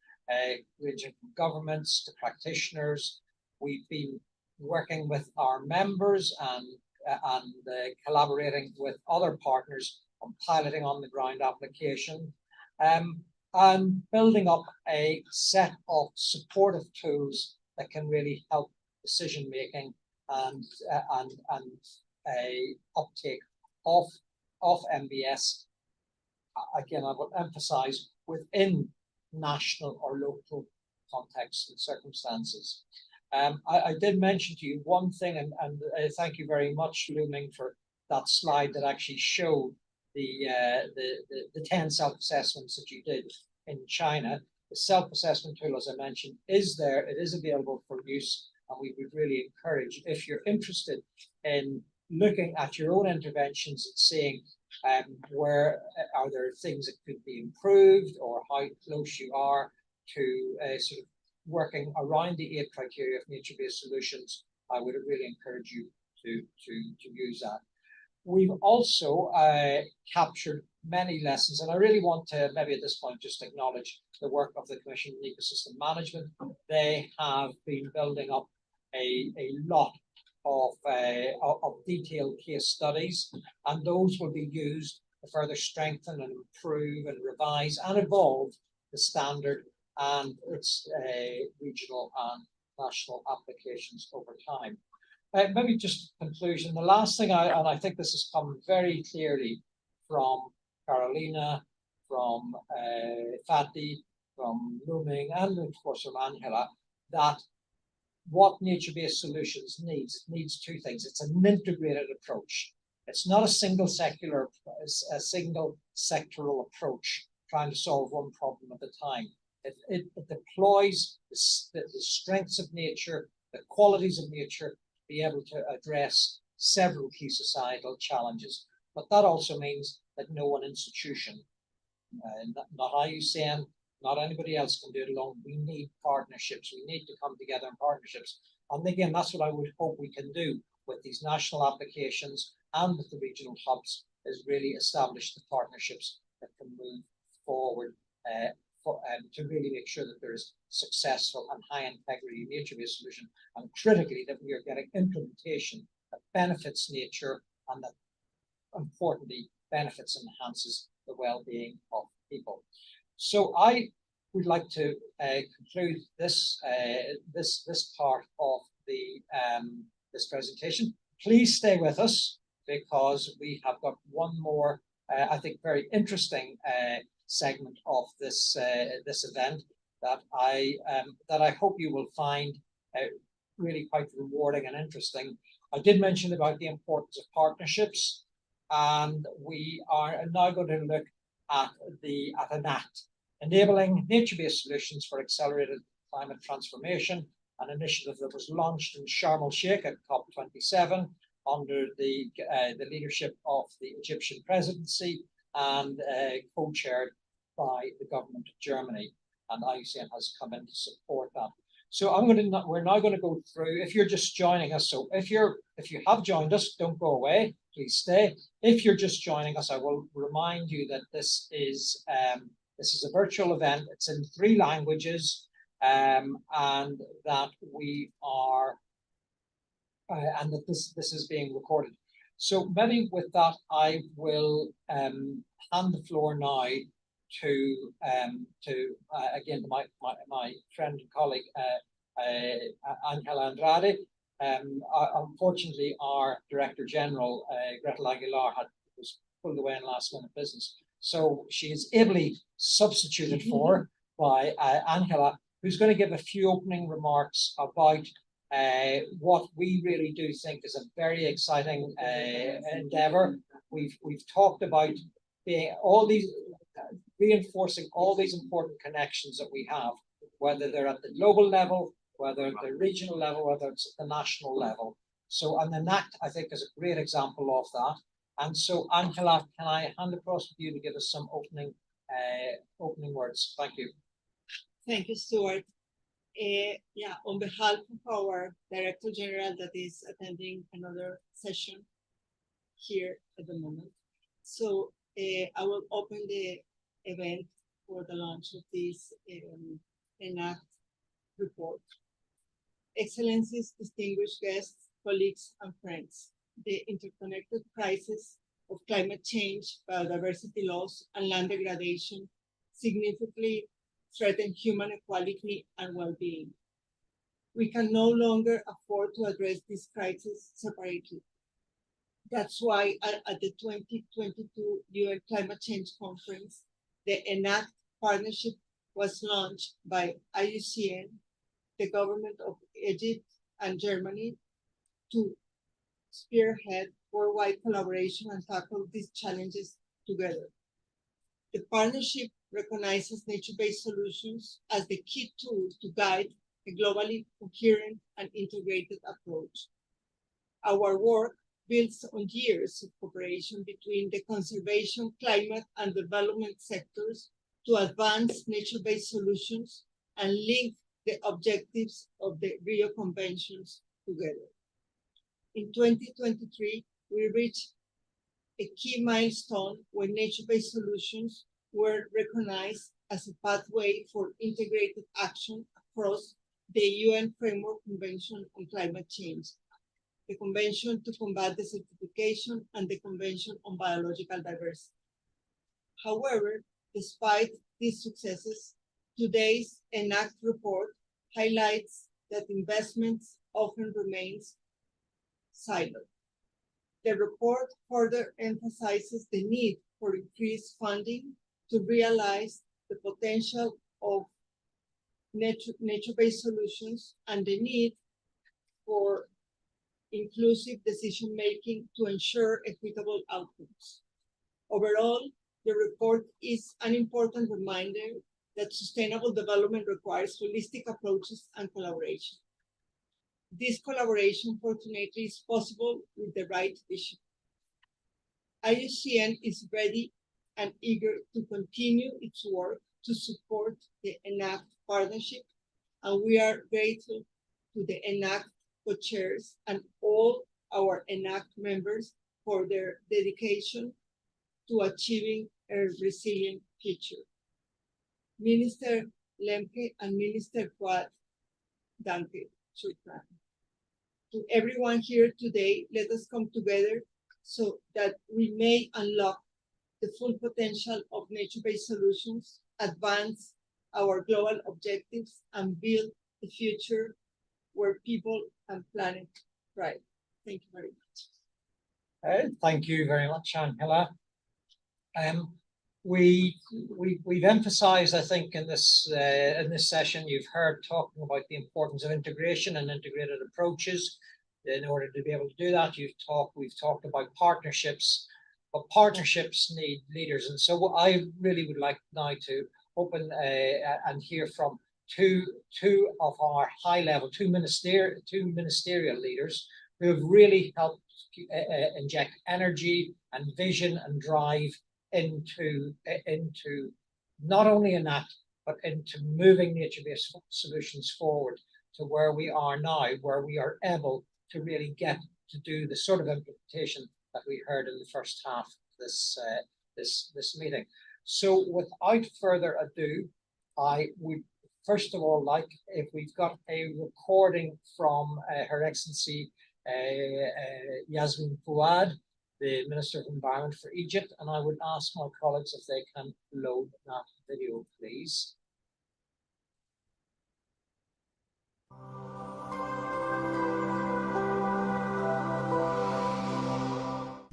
ranging from governments to practitioners. We've been working with our members and collaborating with other partners on piloting on the ground application, and building up a set of supportive tools that can really help decision making and a uptake of NbS. Again, I will emphasize within national or local contexts and circumstances. I did mention to you one thing, and thank you very much, Lu Ming, for that slide that actually showed the 10 self-assessments that you did in China. The self-assessment tool, as I mentioned, is there. It is available for use, and we would really encourage, if you're interested in looking at your own interventions and seeing where are there things that could be improved, or how close you are to sort of working around the 8 criteria of nature-based solutions, I would really encourage you to use that. We've also captured many lessons, and I really want to maybe at this point just acknowledge the work of the Commission on Ecosystem Management. They have been building up a lot of detailed case studies, and those will be used to further strengthen and improve and revise and evolve the standard and its regional and national applications over time. Maybe just conclusion. The last thing, and I think this has come very clearly from Carolina, from Fatih, from Lu Ming, and of course from Angela, that what nature-based solutions needs 2 things. It's an integrated approach. It's not a single sectoral approach trying to solve one problem at a time. It deploys the strengths of nature, the qualities of nature, to be able to address several key societal challenges. But that also means that no one institution, not IUCN, not anybody else can do it alone. We need partnerships. We need to come together in partnerships. And again, that's what I would hope we can do with these national applications and with the regional hubs, is really establish the partnerships that can move forward to really make sure that there is successful and high integrity nature-based solution, and critically that we are getting implementation that benefits nature and that importantly benefits and enhances the well-being of people. So I would like to conclude this part of this presentation. Please stay with us, because we have got one more, I think, very interesting segment of this event that I hope you will find really quite rewarding and interesting. I did mention about the importance of partnerships, and we are now going to look at ENACT, enabling nature-based solutions for accelerated climate transformation, an initiative that was launched in Sharm el-Sheikh at COP27 under the leadership of the Egyptian presidency and co-chaired by the government of Germany, and IUCN has come in to support that. So we're now going to go through, if you're just joining us, so if you have joined us, don't go away, please stay. If you're just joining us, I will remind you that this is a virtual event. It's in 3 languages, and that we are, and that this is being recorded. So maybe with that, I will hand the floor now to again my friend and colleague Angela Andrade. Unfortunately, our Director General Gretel Aguilar was pulled away in last-minute business, so she is ably substituted for by Angela, who's going to give a few opening remarks about what we really do think is a very exciting endeavor. We've talked about reinforcing all these important connections that we have, whether they're at the global level, whether at the regional level, whether it's at the national level. So, and the ENACT, I think, is a great example of that. And so, Angela, can I hand across to you to give us some opening words? Thank you. Thank you, Stuart. Yeah, on behalf of our Director General that is attending another session here at the moment. So I will open the event for the launch of this ENACT report. Excellencies, distinguished guests, colleagues, and friends, the interconnected crisis of climate change, biodiversity loss, and land degradation significantly threaten human equality and well-being. We can no longer afford to address this crisis separately. That's why at the 2022 UN Climate Change Conference, the ENACT partnership was launched by IUCN, the government of Egypt and Germany, to spearhead worldwide collaboration and tackle these challenges together. The partnership recognizes nature-based solutions as the key tool to guide a globally coherent and integrated approach. Our work builds on years of cooperation between the conservation, climate, and development sectors to advance nature-based solutions and link the objectives of the Rio Conventions together. In 2023, we reached a key milestone when nature-based solutions were recognized as a pathway for integrated action across the UN Framework Convention on Climate Change, the Convention to Combat Desertification, and the Convention on Biological Diversity. However, despite these successes, today's ENACT report highlights that investments often remains siloed. The report further emphasizes the need for increased funding to realize the potential of nature-based solutions and the need for inclusive decision-making to ensure equitable outcomes. Overall, the report is an important reminder that sustainable development requires holistic approaches and collaboration. This collaboration, fortunately, is possible with the right vision. IUCN is ready and eager to continue its work to support the ENACT partnership, and we are grateful to the ENACT co-chairs and all our ENACT members for their dedication to achieving a resilient future. Minister Lemke and Minister Fuad, danke, shukran. To everyone here today, let us come together so that we may unlock the full potential of nature-based solutions, advance our global objectives, and build a future where people and planet thrive. Thank you very much. Thank you very much, Angela. We've emphasized, I think, in this session, you've heard talking about the importance of integration and integrated approaches. In order to be able to do that, we've talked about partnerships, but partnerships need leaders. And so I really would like now to open and hear from two of our two ministerial leaders who have really helped inject energy and vision and drive into not only ENACT, but into moving nature-based solutions forward to where we are now, where we are able to really get to do the sort of implementation that we heard in the first half of this meeting. So without further ado, I would first of all like if we've got a recording from Her Excellency Yasmin Fuad, the Minister of Environment for Egypt, and I would ask my colleagues if they can load that video, please.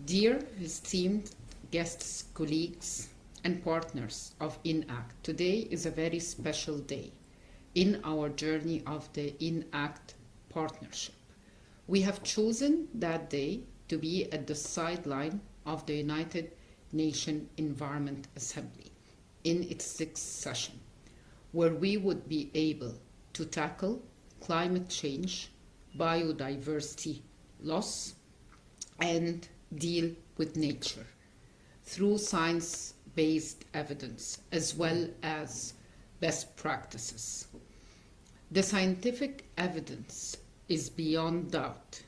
Dear esteemed guests, colleagues, and partners of ENACT, today is a very special day in our journey of the ENACT partnership. We have chosen that day to be at the sideline of the United Nations Environment Assembly in its 6th session, where we would be able to tackle climate change, biodiversity loss, and deal with nature through science-based evidence as well as best practices. The scientific evidence is beyond doubt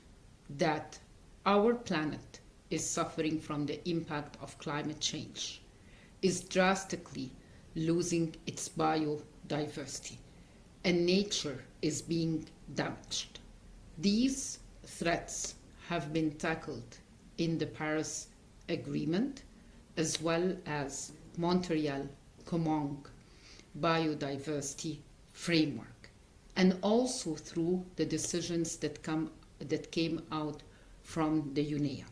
that our planet is suffering from the impact of climate change, is drastically losing its biodiversity, and nature is being damaged. These threats have been tackled in the Paris Agreement as well as Montreal Common Biodiversity Framework, and also through the decisions that came out from the UNEA.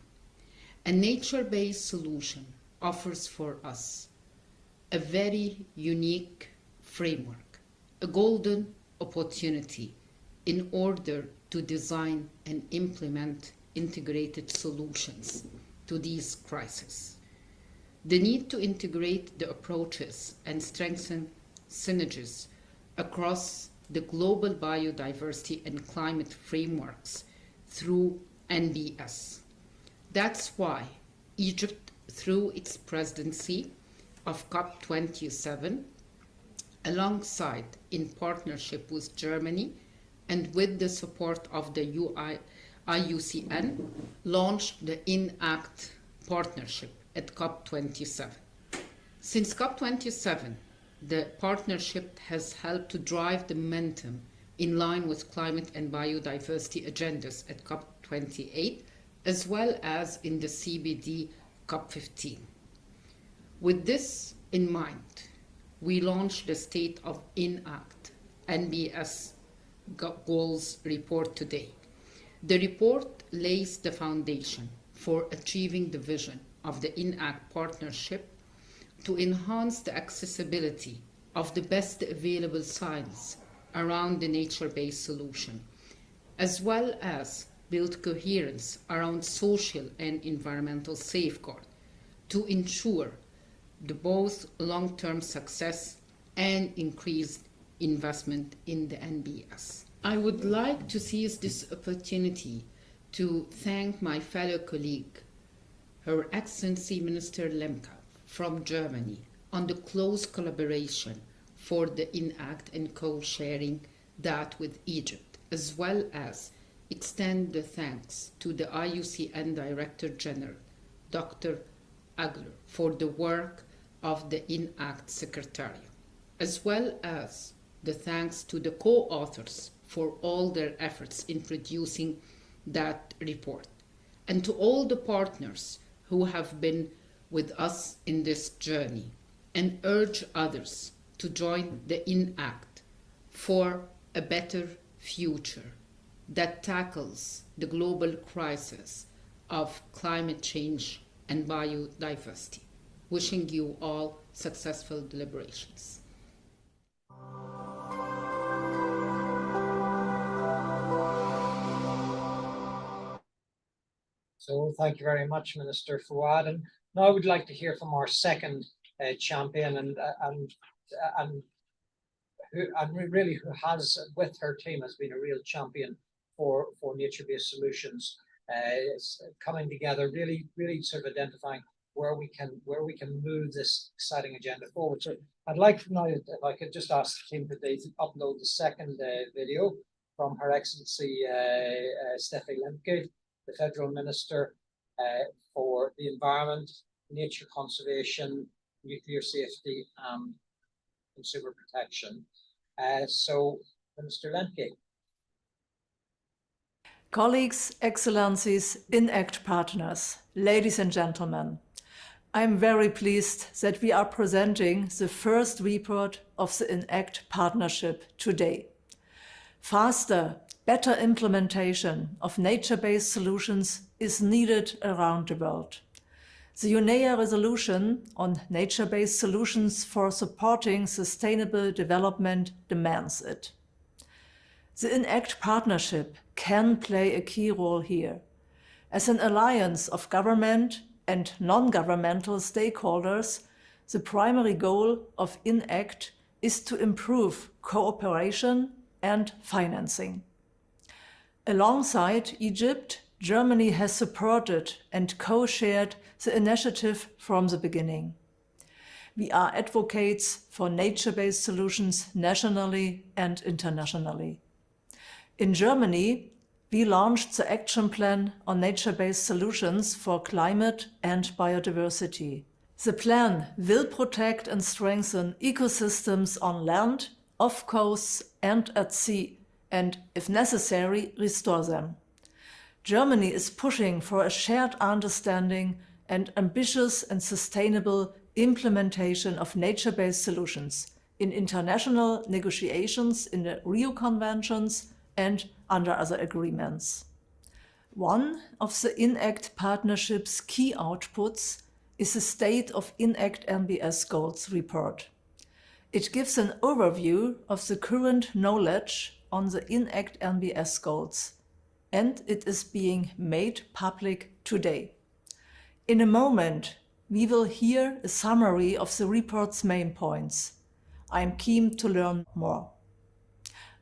A nature-based solution offers for us a very unique framework, a golden opportunity in order to design and implement integrated solutions to these crises. The need to integrate the approaches and strengthen synergies across the global biodiversity and climate frameworks through NbS. That's why Egypt, through its presidency of COP27, alongside in partnership with Germany and with the support of the IUCN, launched the ENACT partnership at COP27. Since COP27, the partnership has helped to drive the momentum in line with climate and biodiversity agendas at COP28, as well as in the CBD COP15. With this in mind, we launched the State of ENACT NbS Goals report today. The report lays the foundation for achieving the vision of the ENACT partnership to enhance the accessibility of the best available science around the nature-based solution, as well as build coherence around social and environmental safeguard to ensure the both long-term success and increased investment in the NbS. I would like to seize this opportunity to thank my fellow colleague, Her Excellency Minister Lemke from Germany, on the close collaboration for the ENACT and co-sharing that with Egypt, as well as extend the thanks to the IUCN Director General, Dr. Agler, for the work of the ENACT Secretariat, as well as the thanks to the co-authors for all their efforts in producing that report, and to all the partners who have been with us in this journey, and urge others to join the ENACT for a better future that tackles the global crisis of climate change and biodiversity. Wishing you all successful deliberations. So thank you very much, Minister Fouad. And now I would like to hear from our second champion and really who has, with her team, has been a real champion for nature-based solutions. It's coming together, really sort of identifying where we can move this exciting agenda forward. So I'd like now, if I could just ask the team today to upload the second video from Her Excellency Steffi Lemke, the Federal Minister for the Environment, Nature Conservation, Nuclear Safety, and Consumer Protection. So, Minister Lemke. Colleagues, Excellencies, ENACT partners, ladies and gentlemen, I'm very pleased that we are presenting the first report of the ENACT partnership today. Faster, better implementation of nature-based solutions is needed around the world. The UNEA resolution on nature-based solutions for supporting sustainable development demands it. The ENACT partnership can play a key role here. As an alliance of government and non-governmental stakeholders, the primary goal of ENACT is to improve cooperation and financing. Alongside Egypt, Germany has supported and co-shared the initiative from the beginning. We are advocates for nature-based solutions nationally and internationally. In Germany, we launched the Action Plan on Nature-Based Solutions for Climate and Biodiversity. The plan will protect and strengthen ecosystems on land, off coasts, and at sea, and, if necessary, restore them. Germany is pushing for a shared understanding and ambitious and sustainable implementation of nature-based solutions in international negotiations in the Rio Conventions and under other agreements. One of the ENACT partnership's key outputs is the State of ENACT NbS Goals report. It gives an overview of the current knowledge on the ENACT NbS goals, and it is being made public today. In a moment, we will hear a summary of the report's main points. I am keen to learn more.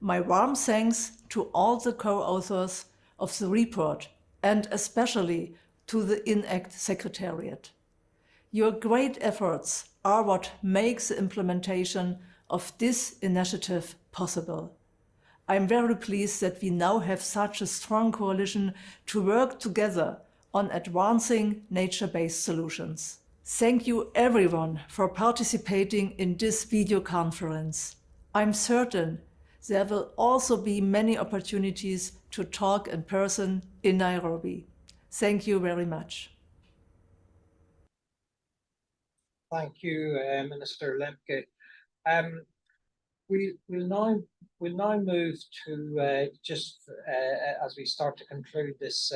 My warm thanks to all the co-authors of the report, and especially to the ENACT Secretariat. Your great efforts are what makes the implementation of this initiative possible. I am very pleased that we now have such a strong coalition to work together on advancing nature-based solutions. Thank you everyone for participating in this video conference. I'm certain there will also be many opportunities to talk in person in Nairobi. Thank you very much. Thank you, Minister Lemke. We'll now move to as we start to conclude this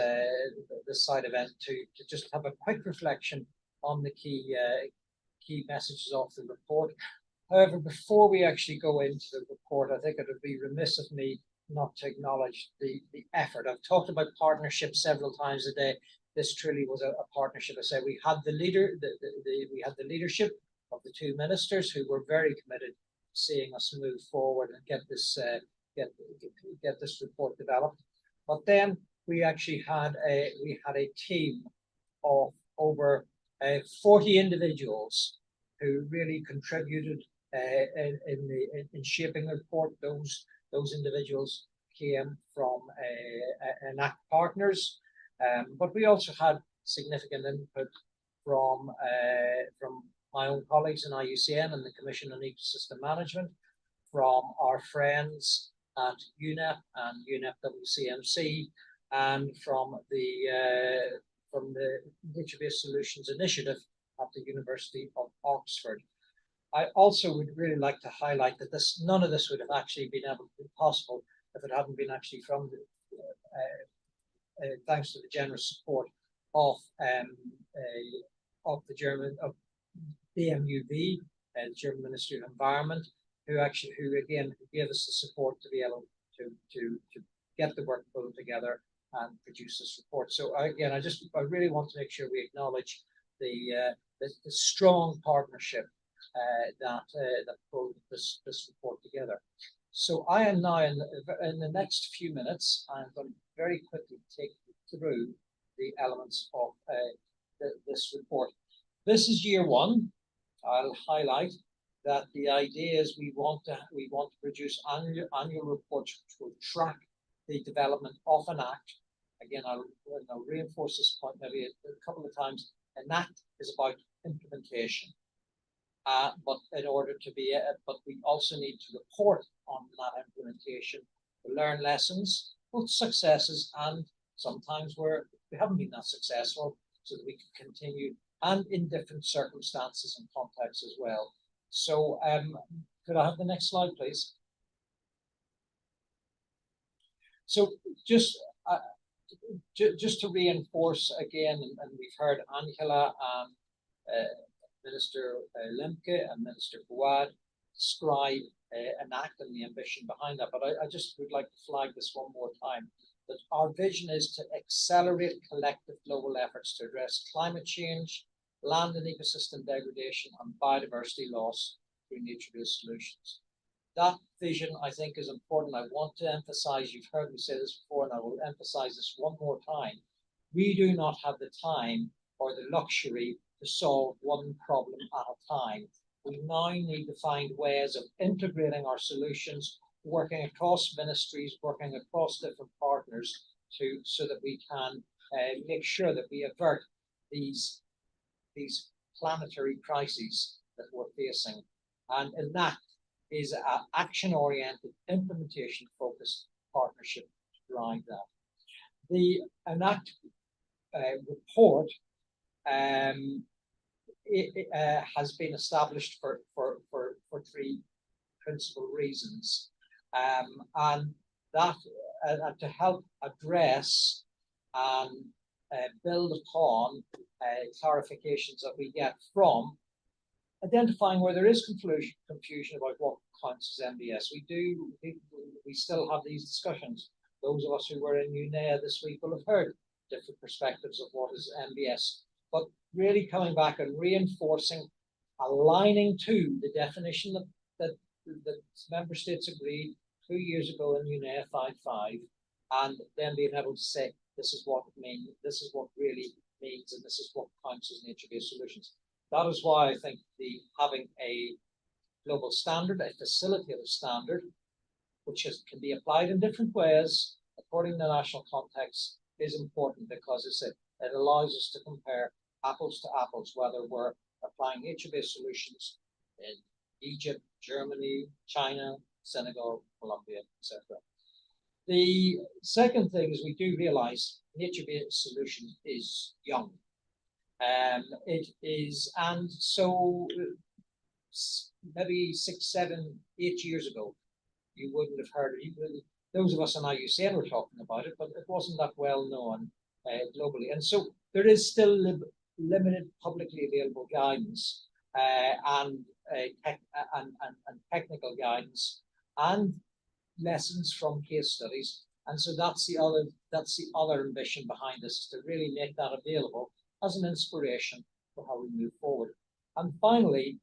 side event to just have a quick reflection on the key messages of the report. However, before we actually go into the report, I think it would be remiss of me not to acknowledge the effort. I've talked about partnership several times a day. This truly was a partnership. I say we had the leadership of the two ministers who were very committed to seeing us move forward and get this report developed. But then we actually had a team of over 40 individuals who really contributed in shaping the report. Those individuals came from ENACT partners, but we also had significant input from my own colleagues in IUCN and the Commission on Ecosystem Management, from our friends at UNEP and UNEP WCMC, and from the Nature-Based Solutions Initiative at the University of Oxford. I also would really like to highlight that none of this would have actually been able to be possible if it hadn't been actually from thanks to the generous support of BMUV, the German Ministry of Environment, who again gave us the support to be able to get the work pulled together and produce this report. So again, I really want to make sure we acknowledge the strong partnership that pulled this report together. So I am now in the next few minutes, I'm going to very quickly take you through the elements of this report. This is year one. I'll highlight that the idea is we want to produce annual reports which will track the development of ENACT. Again, I'll reinforce this point maybe a couple of times. ENACT is about implementation, but we also need to report on that implementation to learn lessons, both successes and sometimes where we haven't been that successful, so that we can continue, and in different circumstances and contexts as well. So could I have the next slide, please? So just to reinforce again, and we've heard Angela and Minister Lemke and Minister Fouad describe ENACT and the ambition behind that, but I just would like to flag this one more time, that our vision is to accelerate collective global efforts to address climate change, land and ecosystem degradation, and biodiversity loss through nature-based solutions. That vision, I think, is important. I want to emphasize, you've heard me say this before, and I will emphasize this one more time. We do not have the time or the luxury to solve one problem at a time. We now need to find ways of integrating our solutions, working across ministries, working across different partners, so that we can make sure that we avert these planetary crises that we're facing. And ENACT is an action-oriented, implementation-focused partnership to drive that. The ENACT report has been established for three principal reasons, and that to help address and build upon clarifications that we get from identifying where there is confusion about what counts as NbS. We still have these discussions. Those of us who were in UNEA this week will have heard different perspectives of what is NbS, but really coming back and reinforcing, aligning to the definition that member states agreed 2 years ago in UNEA 5.5, and then being able to say, this is what it means, this is what really means, and this is what counts as nature-based solutions. That is why I think having a global standard, a facilitative standard, which can be applied in different ways according to the national context, is important, because it allows us to compare apples to apples, whether we're applying nature-based solutions in Egypt, Germany, China, Senegal, Colombia, etc. The second thing is we do realize nature-based solutions is young. It is, and so maybe 6, 7, 8 years ago, you wouldn't have heard it. Those of us in IUCN were talking about it, but it wasn't that well known globally. And so there is still limited publicly available guidance and technical guidance and lessons from case studies. And so that's the other ambition behind this, is to really make that available as an inspiration for how we move forward. And finally,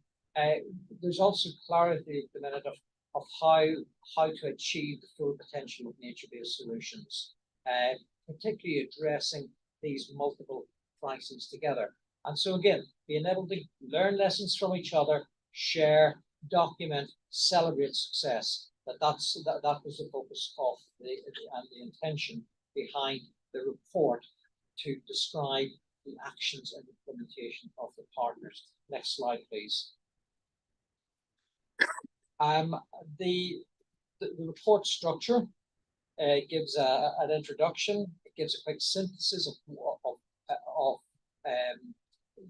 there's also clarity at the minute of how to achieve the full potential of nature-based solutions, particularly addressing these multiple crises together. And so again, being able to learn lessons from each other, share, document, celebrate success. That was the focus of the intention behind the report, to describe the actions and implementation of the partners. Next slide, please. The report structure gives an introduction. It gives a quick synthesis of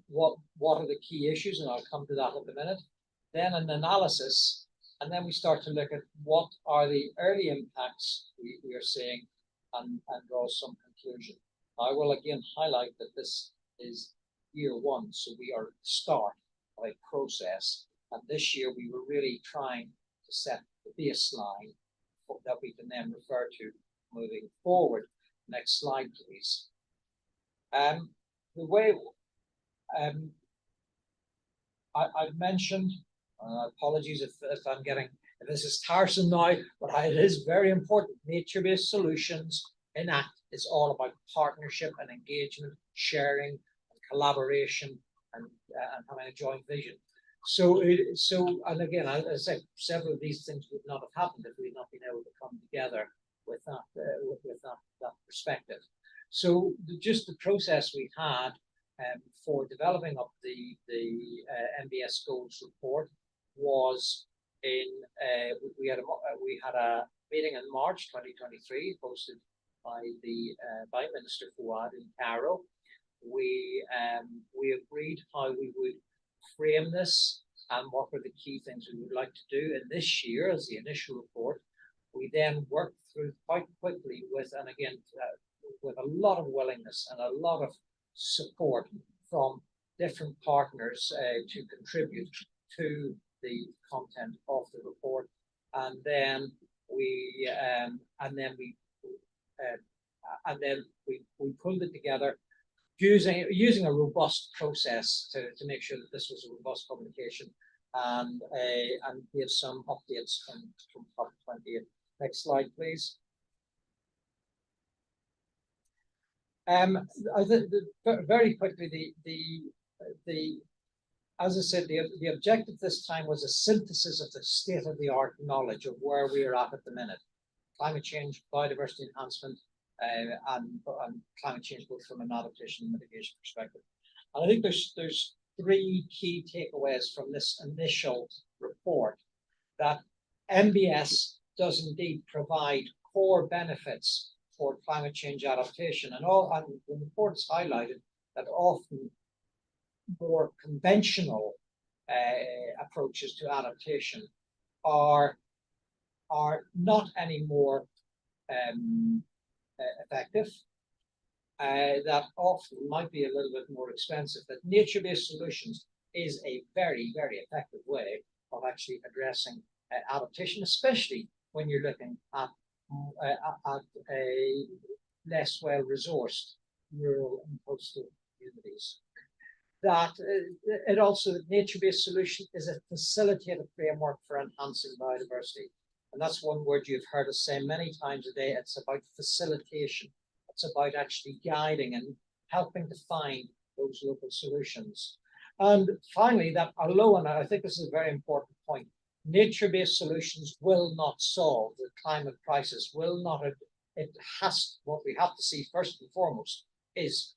what are the key issues, and I'll come to that in a minute. Then an analysis, and then we start to look at what are the early impacts we are seeing, and draw some conclusion. I will again highlight that this is year one, so we are at the start of a process. And this year we were really trying to set the baseline that we can then refer to moving forward. Next slide, please. The way I've mentioned, apologies if this is tiresome now, but it is very important. Nature-based solutions, ENACT, is all about partnership and engagement, sharing, and collaboration, and having a joint vision. So and again, as I said, several of these things would not have happened if we had not been able to come together with that perspective. So just the process we had for developing up the NbS goals report was we had a meeting in March 2023 hosted by Minister Fouad in Cairo. We agreed how we would frame this and what were the key things we would like to do in this year as the initial report. We then worked through quite quickly with a lot of willingness and a lot of support from different partners to contribute to the content of the report, and then we pulled it together using a robust process to make sure that this was a robust publication, and give some updates from COP28. Next slide, please. I think very quickly, as I said, the objective this time was a synthesis of the state-of-the-art knowledge of where we are at the minute: climate change, biodiversity enhancement, and climate change, both from an adaptation and mitigation perspective. And I think there's three key takeaways from this initial report that NbS does indeed provide core benefits for climate change adaptation, and the reports highlighted that often more conventional approaches to adaptation are not any more effective, that often might be a little bit more expensive, that nature-based solutions is a very, very effective way of actually addressing adaptation, especially when you're looking at a less well-resourced rural and coastal communities. That it also, nature-based solution is a facilitative framework for enhancing biodiversity. And that's one word you've heard us say many times a day. It's about facilitation. It's about actually guiding and helping to find those local solutions. And finally, that although, and I think this is a very important point, nature-based solutions will not solve the climate crisis, will not, what we have to see first and foremost is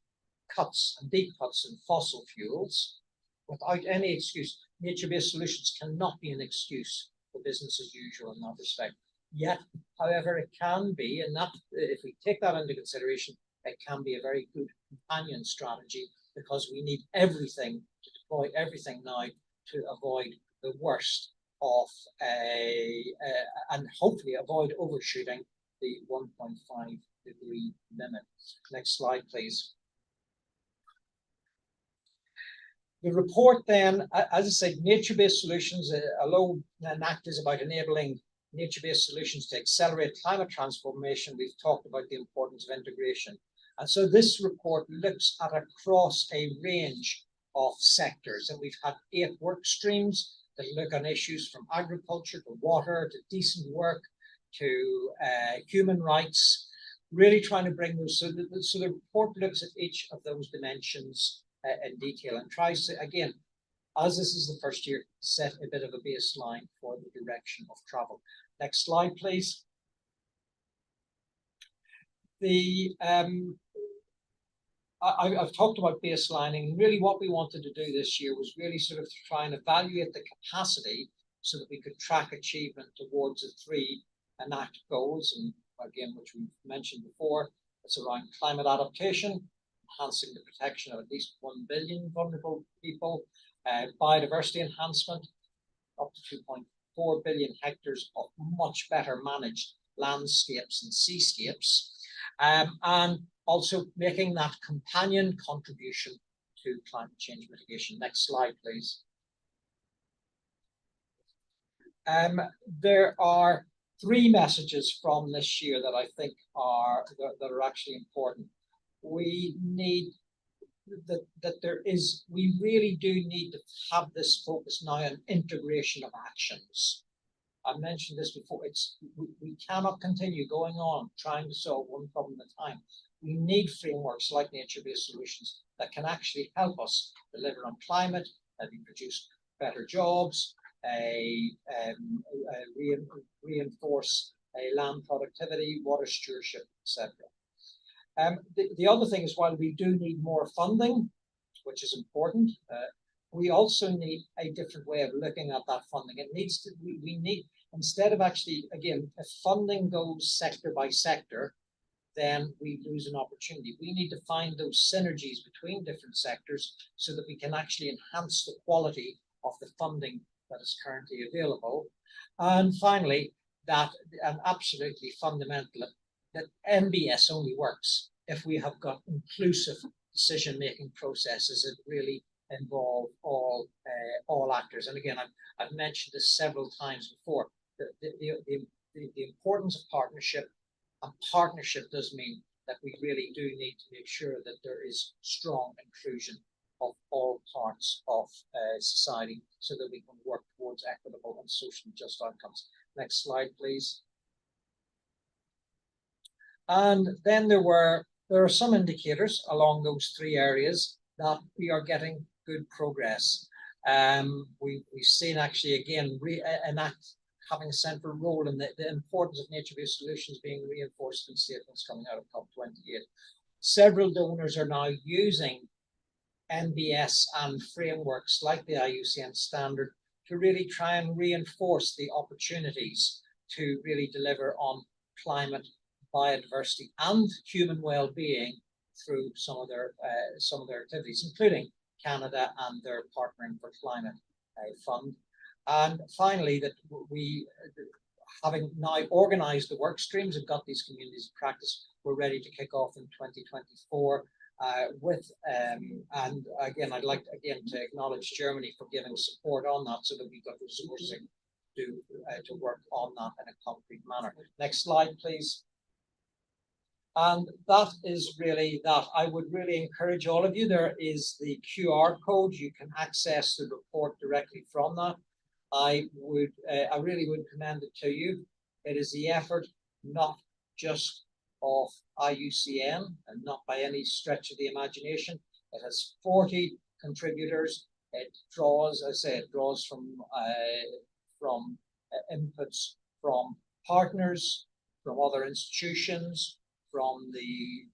cuts and deep cuts in fossil fuels without any excuse. Nature-based solutions cannot be an excuse for business as usual in that respect. Yet, however, it can be, and that if we take that into consideration, it can be a very good companion strategy, because we need everything to deploy everything now to avoid the worst of and hopefully avoid overshooting the 1.5 degree limit. Next slide, please. The report then, as I said, nature-based solutions, although ENACT is about enabling nature-based solutions to accelerate climate transformation, we've talked about the importance of integration. And so this report looks at across a range of sectors, and we've had 8 work streams that look on issues from agriculture to water to decent work to human rights, really trying to bring those. So the report looks at each of those dimensions in detail and tries to, again, as this is the first year, set a bit of a baseline for the direction of travel. Next slide, please. I've talked about baselining, and really what we wanted to do this year was really sort of to try and evaluate the capacity so that we could track achievement towards the 3 ENACT goals, and again, which we've mentioned before. It's around climate adaptation, enhancing the protection of at least 1 billion vulnerable people, biodiversity enhancement, up to 2.4 billion hectares of much better managed landscapes and seascapes, and also making that companion contribution to climate change mitigation. Next slide, please. There are 3 messages from this year that I think are actually important. We need we really do need to have this focus now on integration of actions. I mentioned this before. We cannot continue going on trying to solve one problem at a time. We need frameworks like nature-based solutions that can actually help us deliver on climate, that we produce better jobs, reinforce land productivity, water stewardship, etc. The other thing is, while we do need more funding, which is important, we also need a different way of looking at that funding. It needs to, we need, instead of actually, again, if funding goes sector by sector, then we lose an opportunity. We need to find those synergies between different sectors so that we can actually enhance the quality of the funding that is currently available. And finally, that, and absolutely fundamental, that NbS only works if we have got inclusive decision-making processes that really involve all actors. And again, I've mentioned this several times before. The importance of partnership, and partnership does mean that we really do need to make sure that there is strong inclusion of all parts of society so that we can work towards equitable and socially just outcomes. Next slide, please. And then there are some indicators along those 3 areas that we are getting good progress. We've seen actually, again, ENACT having a central role in the importance of nature-based solutions being reinforced in statements coming out of COP28. Several donors are now using NbS and frameworks like the IUCN Standard to really try and reinforce the opportunities to really deliver on climate, biodiversity, and human well-being through some of their activities, including Canada and their Partnering for Climate fund. And finally, that we, having now organised the work streams and got these communities of practice, we're ready to kick off in 2024 and again, I'd like to acknowledge Germany for giving support on that so that we've got resourcing to work on that in a concrete manner. Next slide, please. And that is really that. I would really encourage all of you. There is the QR code. You can access the report directly from that. I really would commend it to you. It is the effort not just of IUCN and not by any stretch of the imagination. It has 40 contributors. It draws, as I say, it draws from inputs from partners, from other institutions, from the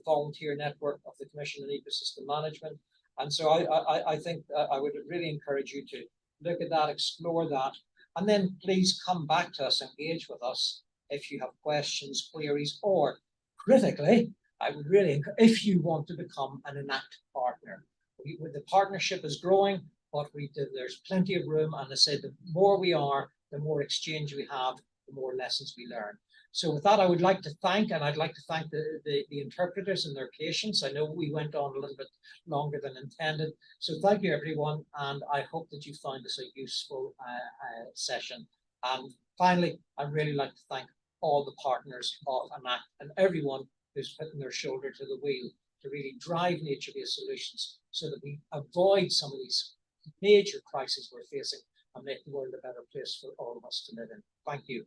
volunteer network of the Commission on Ecosystem Management. And so I think I would really encourage you to look at that, explore that, and then please come back to us, engage with us if you have questions, queries, or critically, I would really, if you want to become an ENACT partner. The partnership is growing, but there's plenty of room, and I said the more we are, the more exchange we have, the more lessons we learn. So with that, I would like to thank, and I'd like to thank the interpreters and their patience. I know we went on a little bit longer than intended. So thank you, everyone, and I hope that you found this a useful session. And finally, I'd really like to thank all the partners of ENACT and everyone who's putting their shoulder to the wheel to really drive nature-based solutions so that we avoid some of these major crises we're facing and make the world a better place for all of us to live in. Thank you.